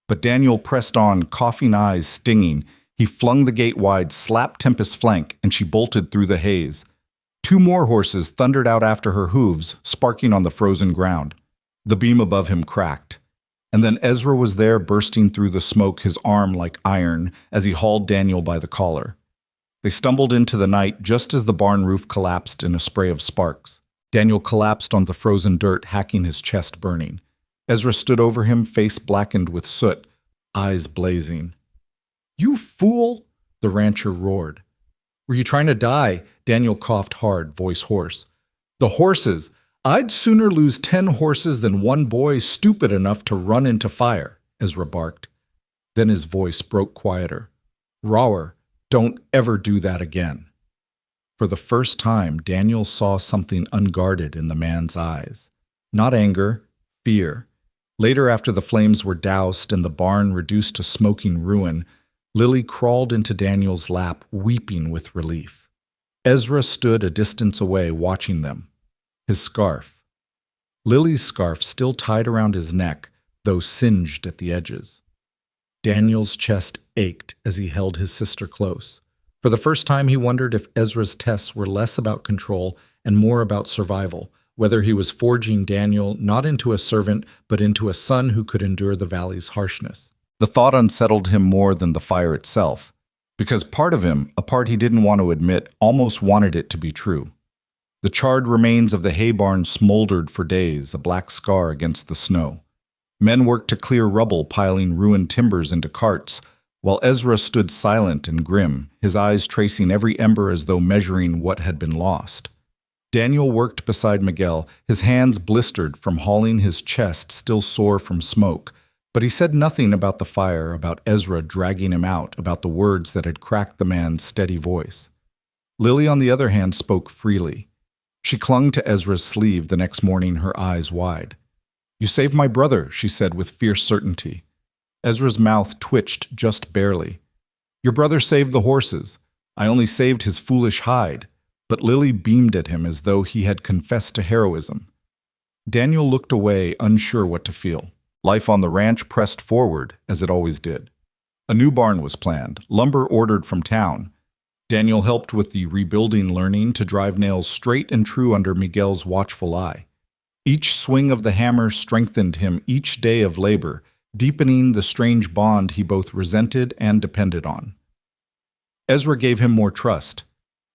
But Daniel pressed on, coughing eyes stinging. He flung the gate wide, slapped Tempest's flank, and she bolted through the haze. 2 more horses thundered out after her hooves, sparking on the frozen ground. The beam above him cracked. And then Ezra was there, bursting through the smoke, his arm like iron, as he hauled Daniel by the collar. They stumbled into the night just as the barn roof collapsed in a spray of sparks. Daniel collapsed on the frozen dirt, hacking his chest burning. Ezra stood over him, face blackened with soot, eyes blazing. "You fool!" the rancher roared. "Were you trying to die?" Daniel coughed hard, voice hoarse. "The horses! I'd sooner lose 10 horses than one boy stupid enough to run into fire," Ezra barked. Then his voice broke quieter. "Rawer, don't ever do that again." For the first time, Daniel saw something unguarded in the man's eyes. Not anger, fear. Later, after the flames were doused and the barn reduced to smoking ruin, Lily crawled into Daniel's lap, weeping with relief. Ezra stood a distance away, watching them. His scarf. Lily's scarf still tied around his neck, though singed at the edges. Daniel's chest ached as he held his sister close. For the first time, he wondered if Ezra's tests were less about control and more about survival, whether he was forging Daniel not into a servant, but into a son who could endure the valley's harshness. The thought unsettled him more than the fire itself, because part of him, a part he didn't want to admit, almost wanted it to be true. The charred remains of the hay barn smoldered for days, a black scar against the snow. Men worked to clear rubble, piling ruined timbers into carts, while Ezra stood silent and grim, his eyes tracing every ember as though measuring what had been lost. Daniel worked beside Miguel, his hands blistered from hauling his chest still sore from smoke, but he said nothing about the fire, about Ezra dragging him out, about the words that had cracked the man's steady voice. Lily, on the other hand, spoke freely. She clung to Ezra's sleeve the next morning, her eyes wide. "You saved my brother," she said with fierce certainty. Ezra's mouth twitched just barely. "Your brother saved the horses. I only saved his foolish hide." But Lily beamed at him as though he had confessed to heroism. Daniel looked away, unsure what to feel. Life on the ranch pressed forward, as it always did. A new barn was planned, lumber ordered from town. Daniel helped with the rebuilding, learning to drive nails straight and true under Miguel's watchful eye. Each swing of the hammer strengthened him each day of labor, deepening the strange bond he both resented and depended on. Ezra gave him more trust.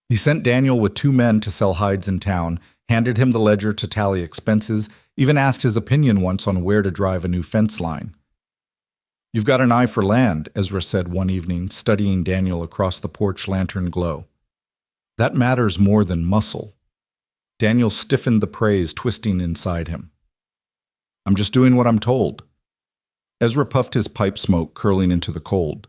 He sent Daniel with 2 men to sell hides in town, handed him the ledger to tally expenses, even asked his opinion once on where to drive a new fence line. "You've got an eye for land," Ezra said one evening, studying Daniel across the porch lantern glow. "That matters more than muscle." Daniel stiffened the praise twisting inside him. "I'm just doing what I'm told." Ezra puffed his pipe smoke, curling into the cold.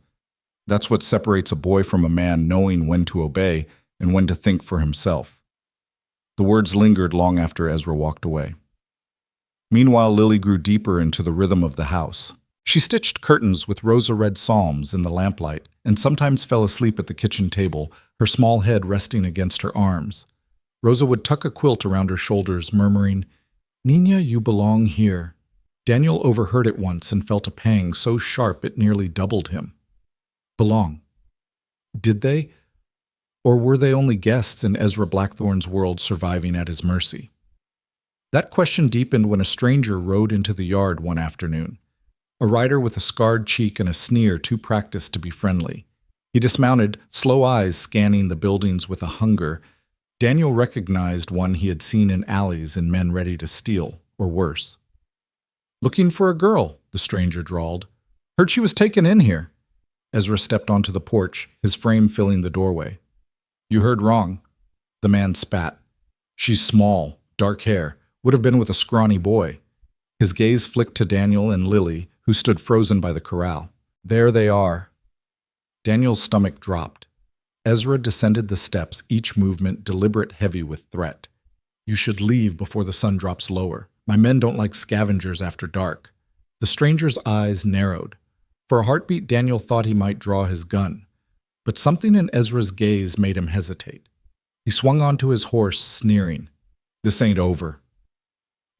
That's what separates a boy from a man, knowing when to obey and when to think for himself. The words lingered long after Ezra walked away. Meanwhile, Lily grew deeper into the rhythm of the house. She stitched curtains with rosa-red psalms in the lamplight and sometimes fell asleep at the kitchen table, her small head resting against her arms. Rosa would tuck a quilt around her shoulders, murmuring, "Nina, you belong here." Daniel overheard it once and felt a pang so sharp it nearly doubled him. Belong. Did they? Or were they only guests in Ezra Blackthorn's world surviving at his mercy? That question deepened when a stranger rode into the yard one afternoon. A rider with a scarred cheek and a sneer too practiced to be friendly. He dismounted, slow eyes scanning the buildings with a hunger. Daniel recognized one he had seen in alleys and men ready to steal, or worse. "Looking for a girl," the stranger drawled. "Heard she was taken in here." Ezra stepped onto the porch, his frame filling the doorway. "You heard wrong." The man spat. "She's small, dark hair, would have been with a scrawny boy." His gaze flicked to Daniel and Lily, who stood frozen by the corral. "There they are." Daniel's stomach dropped. Ezra descended the steps, each movement deliberate, heavy with threat. "You should leave before the sun drops lower. My men don't like scavengers after dark." The stranger's eyes narrowed. For a heartbeat, Daniel thought he might draw his gun. But something in Ezra's gaze made him hesitate. He swung onto his horse, sneering. "This ain't over."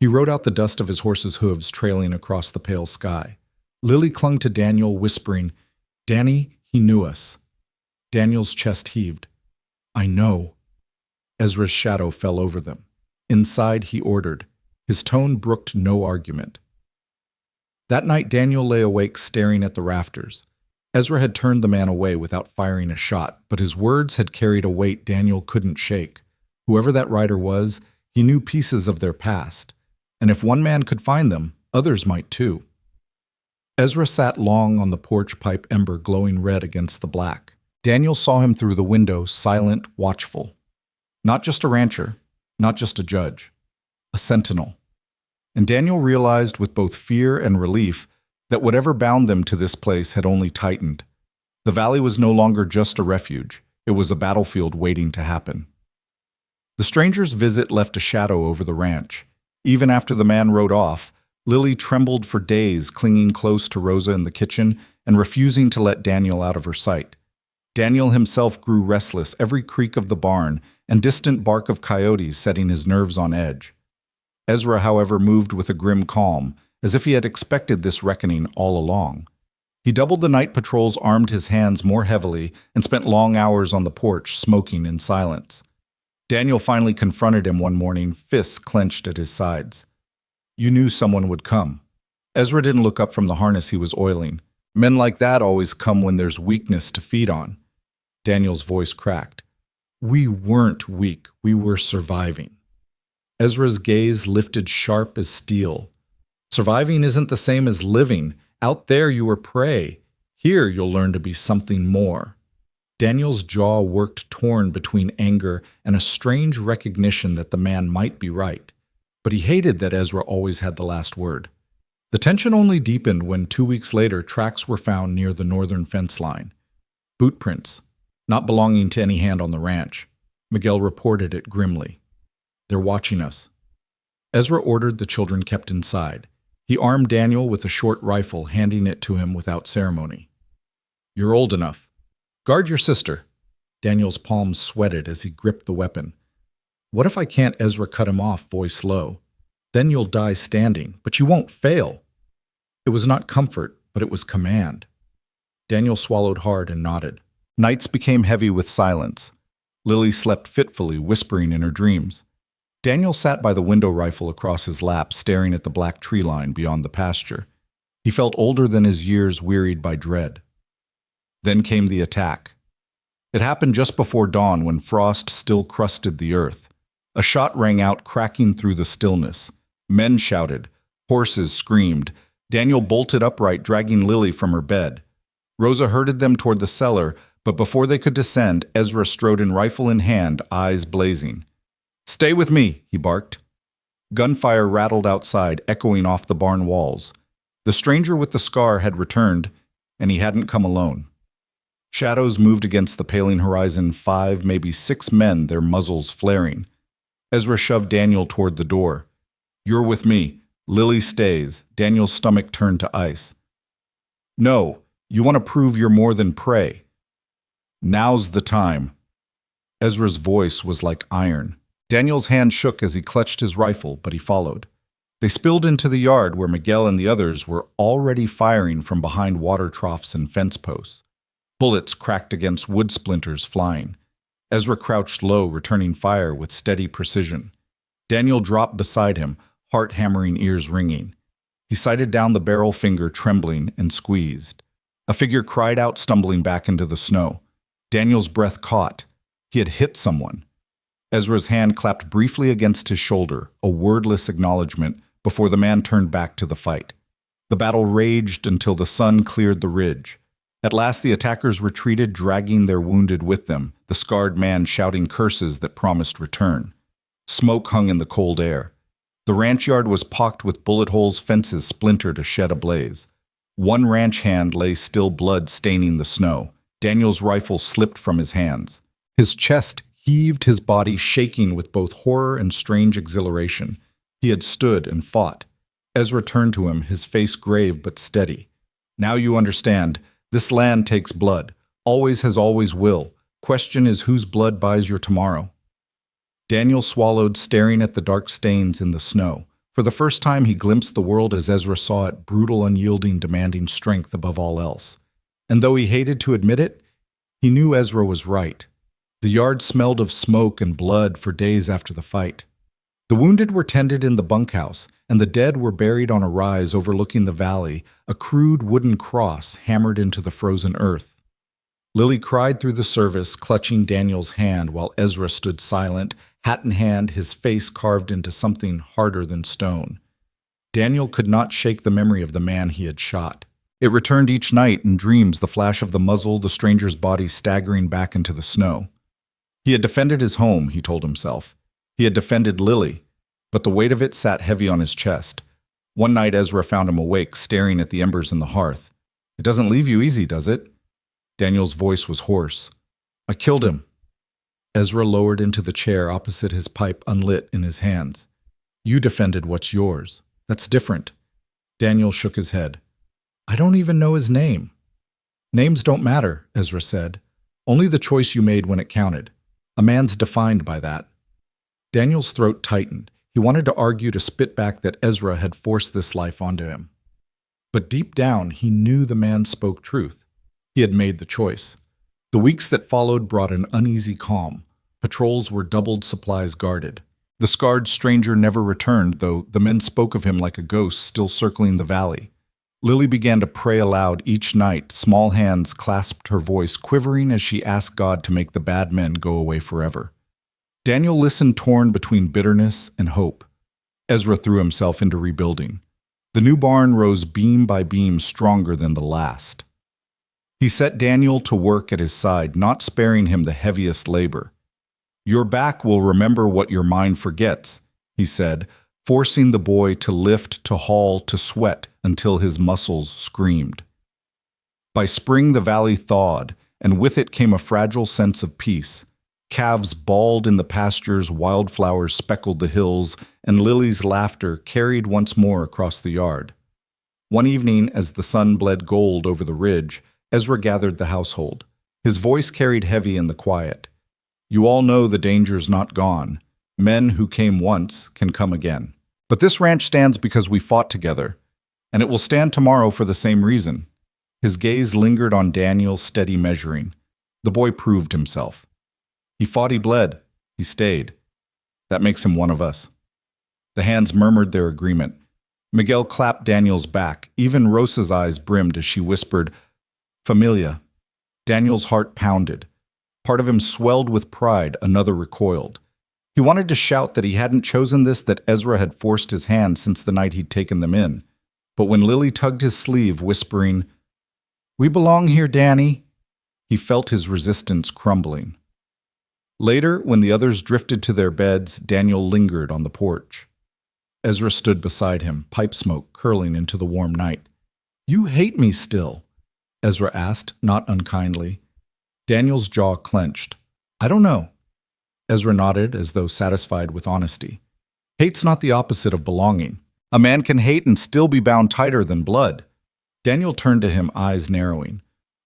He rode out the dust of his horse's hooves trailing across the pale sky. Lily clung to Daniel, whispering, "Danny, he knew us." Daniel's chest heaved. "I know." Ezra's shadow fell over them. Inside, he ordered. His tone brooked no argument. That night, Daniel lay awake staring at the rafters. Ezra had turned the man away without firing a shot, but his words had carried a weight Daniel couldn't shake. Whoever that writer was, he knew pieces of their past, and if one man could find them, others might too. Ezra sat long on the porch pipe ember glowing red against the black. Daniel saw him through the window, silent, watchful. Not just a rancher, not just a judge, a sentinel. And Daniel realized with both fear and relief that whatever bound them to this place had only tightened. The valley was no longer just a refuge. It was a battlefield waiting to happen. The stranger's visit left a shadow over the ranch. Even after the man rode off, Lily trembled for days, clinging close to Rosa in the kitchen and refusing to let Daniel out of her sight. Daniel himself grew restless, every creak of the barn and distant bark of coyotes setting his nerves on edge. Ezra, however, moved with a grim calm, as if he had expected this reckoning all along. He doubled the night patrols, armed his hands more heavily, and spent long hours on the porch, smoking in silence. Daniel finally confronted him one morning, fists clenched at his sides. "You knew someone would come." Ezra didn't look up from the harness he was oiling. "Men like that always come when there's weakness to feed on." Daniel's voice cracked. "We weren't weak, we were surviving." Ezra's gaze lifted sharp as steel. "Surviving isn't the same as living. Out there you were prey. Here you'll learn to be something more." Daniel's jaw worked, torn between anger and a strange recognition that the man might be right. But he hated that Ezra always had the last word. The tension only deepened when 2 weeks later tracks were found near the northern fence line. Boot prints, not belonging to any hand on the ranch. Miguel reported it grimly. "They're watching us." Ezra ordered the children kept inside. He armed Daniel with a short rifle, handing it to him without ceremony. "You're old enough. Guard your sister." Daniel's palms sweated as he gripped the weapon. "What if I can't?" Ezra cut him off, voice low. "Then you'll die standing, but you won't fail." It was not comfort, but it was command. Daniel swallowed hard and nodded. Nights became heavy with silence. Lily slept fitfully, whispering in her dreams. Daniel sat by the window rifle across his lap, staring at the black tree line beyond the pasture. He felt older than his years, wearied by dread. Then came the attack. It happened just before dawn when frost still crusted the earth. A shot rang out, cracking through the stillness. Men shouted. Horses screamed. Daniel bolted upright, dragging Lily from her bed. Rosa herded them toward the cellar, but before they could descend, Ezra strode in rifle in hand, eyes blazing. "Stay with me," he barked. Gunfire rattled outside, echoing off the barn walls. The stranger with the scar had returned, and he hadn't come alone. Shadows moved against the paling horizon, 5, maybe 6 men, their muzzles flaring. Ezra shoved Daniel toward the door. "You're with me. Lily stays." Daniel's stomach turned to ice. "No, you want to prove you're more than prey. Now's the time." Ezra's voice was like iron. Daniel's hand shook as he clutched his rifle, but he followed. They spilled into the yard where Miguel and the others were already firing from behind water troughs and fence posts. Bullets cracked against wood splinters flying. Ezra crouched low, returning fire with steady precision. Daniel dropped beside him, heart hammering, ears ringing. He sighted down the barrel, finger trembling, and squeezed. A figure cried out, stumbling back into the snow. Daniel's breath caught. He had hit someone. Ezra's hand clapped briefly against his shoulder, a wordless acknowledgement, before the man turned back to the fight. The battle raged until the sun cleared the ridge. At last the attackers retreated, dragging their wounded with them, the scarred man shouting curses that promised return. Smoke hung in the cold air. The ranch yard was pocked with bullet holes, fences splintered, a shed ablaze. One ranch hand lay still, blood staining the snow. Daniel's rifle slipped from his hands. His chest heaved, his body shaking with both horror and strange exhilaration. He had stood and fought. Ezra turned to him, his face grave but steady. "Now you understand. This land takes blood. Always has, always will. Question is whose blood buys your tomorrow." Daniel swallowed, staring at the dark stains in the snow. For the first time he glimpsed the world as Ezra saw it, brutal, unyielding, demanding strength above all else. And though he hated to admit it, he knew Ezra was right. The yard smelled of smoke and blood for days after the fight. The wounded were tended in the bunkhouse, and the dead were buried on a rise overlooking the valley, a crude wooden cross hammered into the frozen earth. Lily cried through the service, clutching Daniel's hand while Ezra stood silent, hat in hand, his face carved into something harder than stone. Daniel could not shake the memory of the man he had shot. It returned each night in dreams, the flash of the muzzle, the stranger's body staggering back into the snow. He had defended his home, he told himself. He had defended Lily, but the weight of it sat heavy on his chest. One night Ezra found him awake, staring at the embers in the hearth. "It doesn't leave you easy, does it?" Daniel's voice was hoarse. "I killed him." Ezra lowered into the chair opposite his pipe unlit in his hands. "You defended what's yours. That's different." Daniel shook his head. "I don't even know his name." "Names don't matter," Ezra said. "Only the choice you made when it counted. A man's defined by that." Daniel's throat tightened. He wanted to argue, to spit back that Ezra had forced this life onto him. But deep down, he knew the man spoke truth. He had made the choice. The weeks that followed brought an uneasy calm. Patrols were doubled, supplies guarded. The scarred stranger never returned, though the men spoke of him like a ghost still circling the valley. Lily began to pray aloud each night. Small hands clasped her voice, quivering as she asked God to make the bad men go away forever. Daniel listened, torn between bitterness and hope. Ezra threw himself into rebuilding. The new barn rose beam by beam, stronger than the last. He set Daniel to work at his side, not sparing him the heaviest labor. "Your back will remember what your mind forgets," he said, forcing the boy to lift, to haul, to sweat until his muscles screamed. By spring the valley thawed, and with it came a fragile sense of peace. Calves bawled in the pastures, wildflowers speckled the hills, and Lily's laughter carried once more across the yard. One evening, as the sun bled gold over the ridge, Ezra gathered the household. His voice carried heavy in the quiet. "You all know the danger's not gone. Men who came once can come again. But this ranch stands because we fought together, and it will stand tomorrow for the same reason." His gaze lingered on Daniel, steady measuring. The boy proved himself. He fought, he bled, he stayed. That makes him one of us. The hands murmured their agreement. Miguel clapped Daniel's back. Even Rosa's eyes brimmed as she whispered, "Familia." Daniel's heart pounded. Part of him swelled with pride, another recoiled. He wanted to shout that he hadn't chosen this, that Ezra had forced his hand since the night he'd taken them in. But when Lily tugged his sleeve, whispering, "We belong here, Danny," he felt his resistance crumbling. Later, when the others drifted to their beds, Daniel lingered on the porch. Ezra stood beside him, pipe smoke curling into the warm night. "You hate me still?" Ezra asked, not unkindly. Daniel's jaw clenched. "I don't know." Ezra nodded, as though satisfied with honesty. "Hate's not the opposite of belonging. A man can hate and still be bound tighter than blood." Daniel turned to him, eyes narrowing.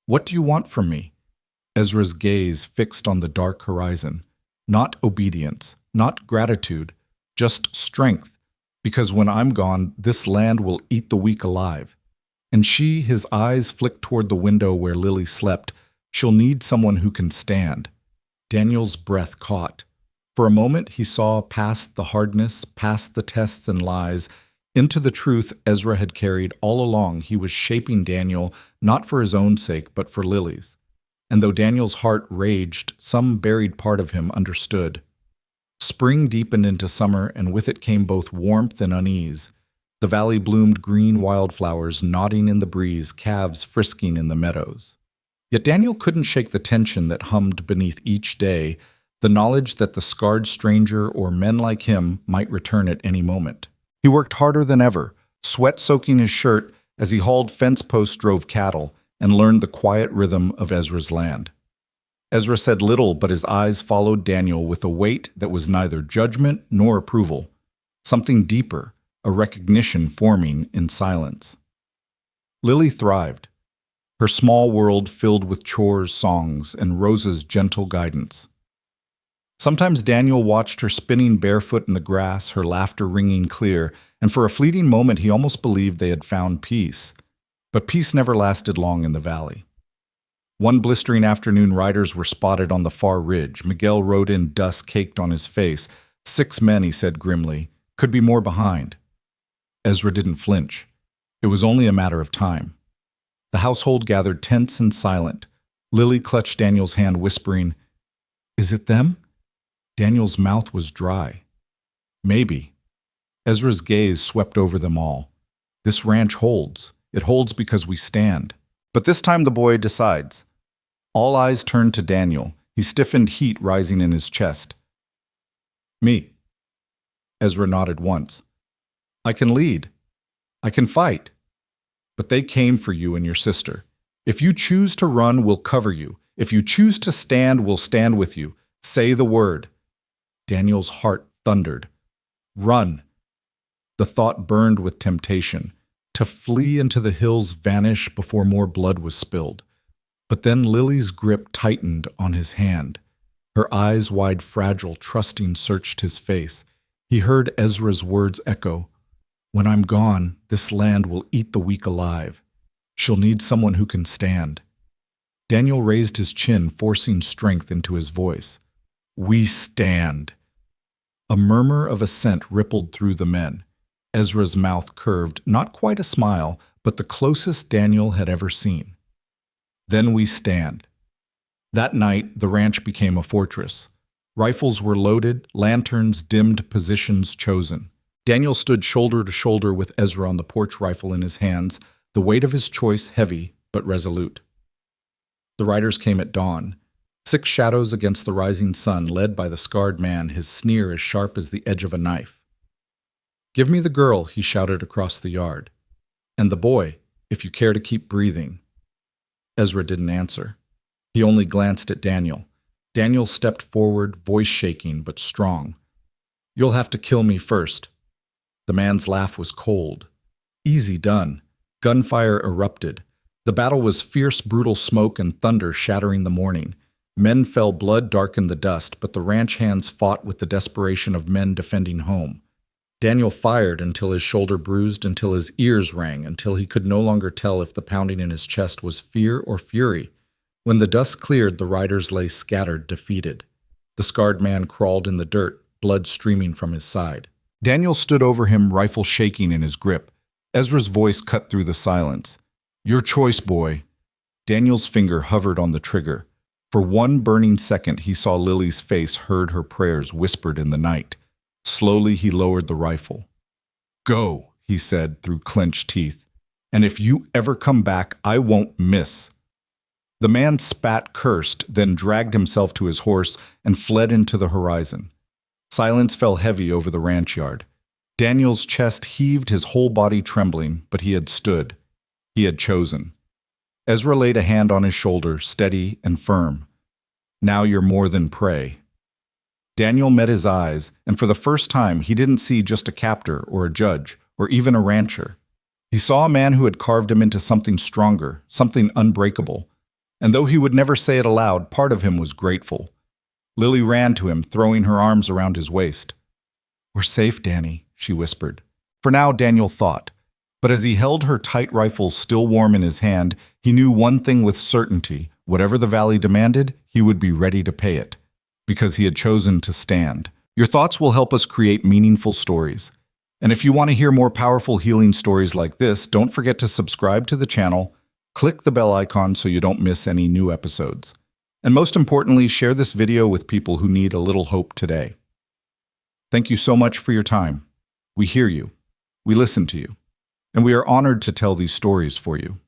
"What do you want from me?" Ezra's gaze fixed on the dark horizon. Not obedience, not gratitude, just strength, because when I'm gone, this land will eat the weak alive. And she, his eyes flicked toward the window where Lily slept, she'll need someone who can stand. Daniel's breath caught. For a moment, he saw past the hardness, past the tests and lies, into the truth Ezra had carried all along. He was shaping Daniel, not for his own sake, but for Lily's. And though Daniel's heart raged, some buried part of him understood. Spring deepened into summer, and with it came both warmth and unease. The valley bloomed green wildflowers nodding in the breeze, calves frisking in the meadows. Yet Daniel couldn't shake the tension that hummed beneath each day, the knowledge that the scarred stranger or men like him might return at any moment. He worked harder than ever, sweat soaking his shirt as he hauled fence posts, drove cattle, and learned the quiet rhythm of Ezra's land. Ezra said little, but his eyes followed Daniel with a weight that was neither judgment nor approval, something deeper, a recognition forming in silence. Lily thrived, her small world filled with chores, songs, and Rosa's gentle guidance. Sometimes Daniel watched her spinning barefoot in the grass, her laughter ringing clear, and for a fleeting moment he almost believed they had found peace. But peace never lasted long in the valley. One blistering afternoon, riders were spotted on the far ridge. Miguel rode in, dust caked on his face. 6 men, he said grimly. Could be more behind. Ezra didn't flinch. It was only a matter of time. The household gathered tense and silent. Lily clutched Daniel's hand, whispering, "Is it them?" Daniel's mouth was dry. Maybe. Ezra's gaze swept over them all. This ranch holds. It holds because we stand. But this time the boy decides. All eyes turned to Daniel. He stiffened, heat rising in his chest. "Me." Ezra nodded once. "I can lead. I can fight. But they came for you and your sister. If you choose to run, we'll cover you. If you choose to stand, we'll stand with you. Say the word." Daniel's heart thundered. Run. The thought burned with temptation. To flee into the hills, vanish before more blood was spilled. But then Lily's grip tightened on his hand. Her eyes, wide, fragile, trusting, searched his face. He heard Ezra's words echo. "When I'm gone, this land will eat the weak alive. She'll need someone who can stand." Daniel raised his chin, forcing strength into his voice. "We stand." A murmur of assent rippled through the men. Ezra's mouth curved, not quite a smile, but the closest Daniel had ever seen. Then we stand. That night, the ranch became a fortress. Rifles were loaded, lanterns dimmed, positions chosen. Daniel stood shoulder to shoulder with Ezra on the porch rifle in his hands, the weight of his choice heavy but resolute. The riders came at dawn. 6 shadows against the rising sun, led by the scarred man, his sneer as sharp as the edge of a knife. "Give me the girl," he shouted across the yard. "And the boy, if you care to keep breathing." Ezra didn't answer. He only glanced at Daniel. Daniel stepped forward, voice shaking but strong. "You'll have to kill me first." The man's laugh was cold. Easy done. Gunfire erupted. The battle was fierce, brutal smoke and thunder shattering the morning. Men fell, blood darkened the dust, but the ranch hands fought with the desperation of men defending home. Daniel fired until his shoulder bruised, until his ears rang, until he could no longer tell if the pounding in his chest was fear or fury. When the dust cleared, the riders lay scattered, defeated. The scarred man crawled in the dirt, blood streaming from his side. Daniel stood over him, rifle shaking in his grip. Ezra's voice cut through the silence. "Your choice, boy." Daniel's finger hovered on the trigger. For one burning second, he saw Lily's face, heard her prayers whispered in the night. Slowly, he lowered the rifle. "Go," he said through clenched teeth. "And if you ever come back, I won't miss." The man spat, cursed, then dragged himself to his horse and fled into the horizon. Silence fell heavy over the ranch yard. Daniel's chest heaved, his whole body trembling, but he had stood. He had chosen. Ezra laid a hand on his shoulder, steady and firm. "Now you're more than prey." Daniel met his eyes, and for the first time he didn't see just a captor or a judge or even a rancher. He saw a man who had carved him into something stronger, something unbreakable. And though he would never say it aloud, part of him was grateful. Lily ran to him, throwing her arms around his waist. "We're safe, Danny," she whispered. For now, Daniel thought. But as he held her tight rifle still warm in his hand, he knew one thing with certainty. Whatever the valley demanded, he would be ready to pay it. Because he had chosen to stand. Your thoughts will help us create meaningful stories. And if you want to hear more powerful healing stories like this, don't forget to subscribe to the channel, click the bell icon so you don't miss any new episodes. And most importantly, share this video with people who need a little hope today. Thank you so much for your time. We hear you. We listen to you. And we are honored to tell these stories for you.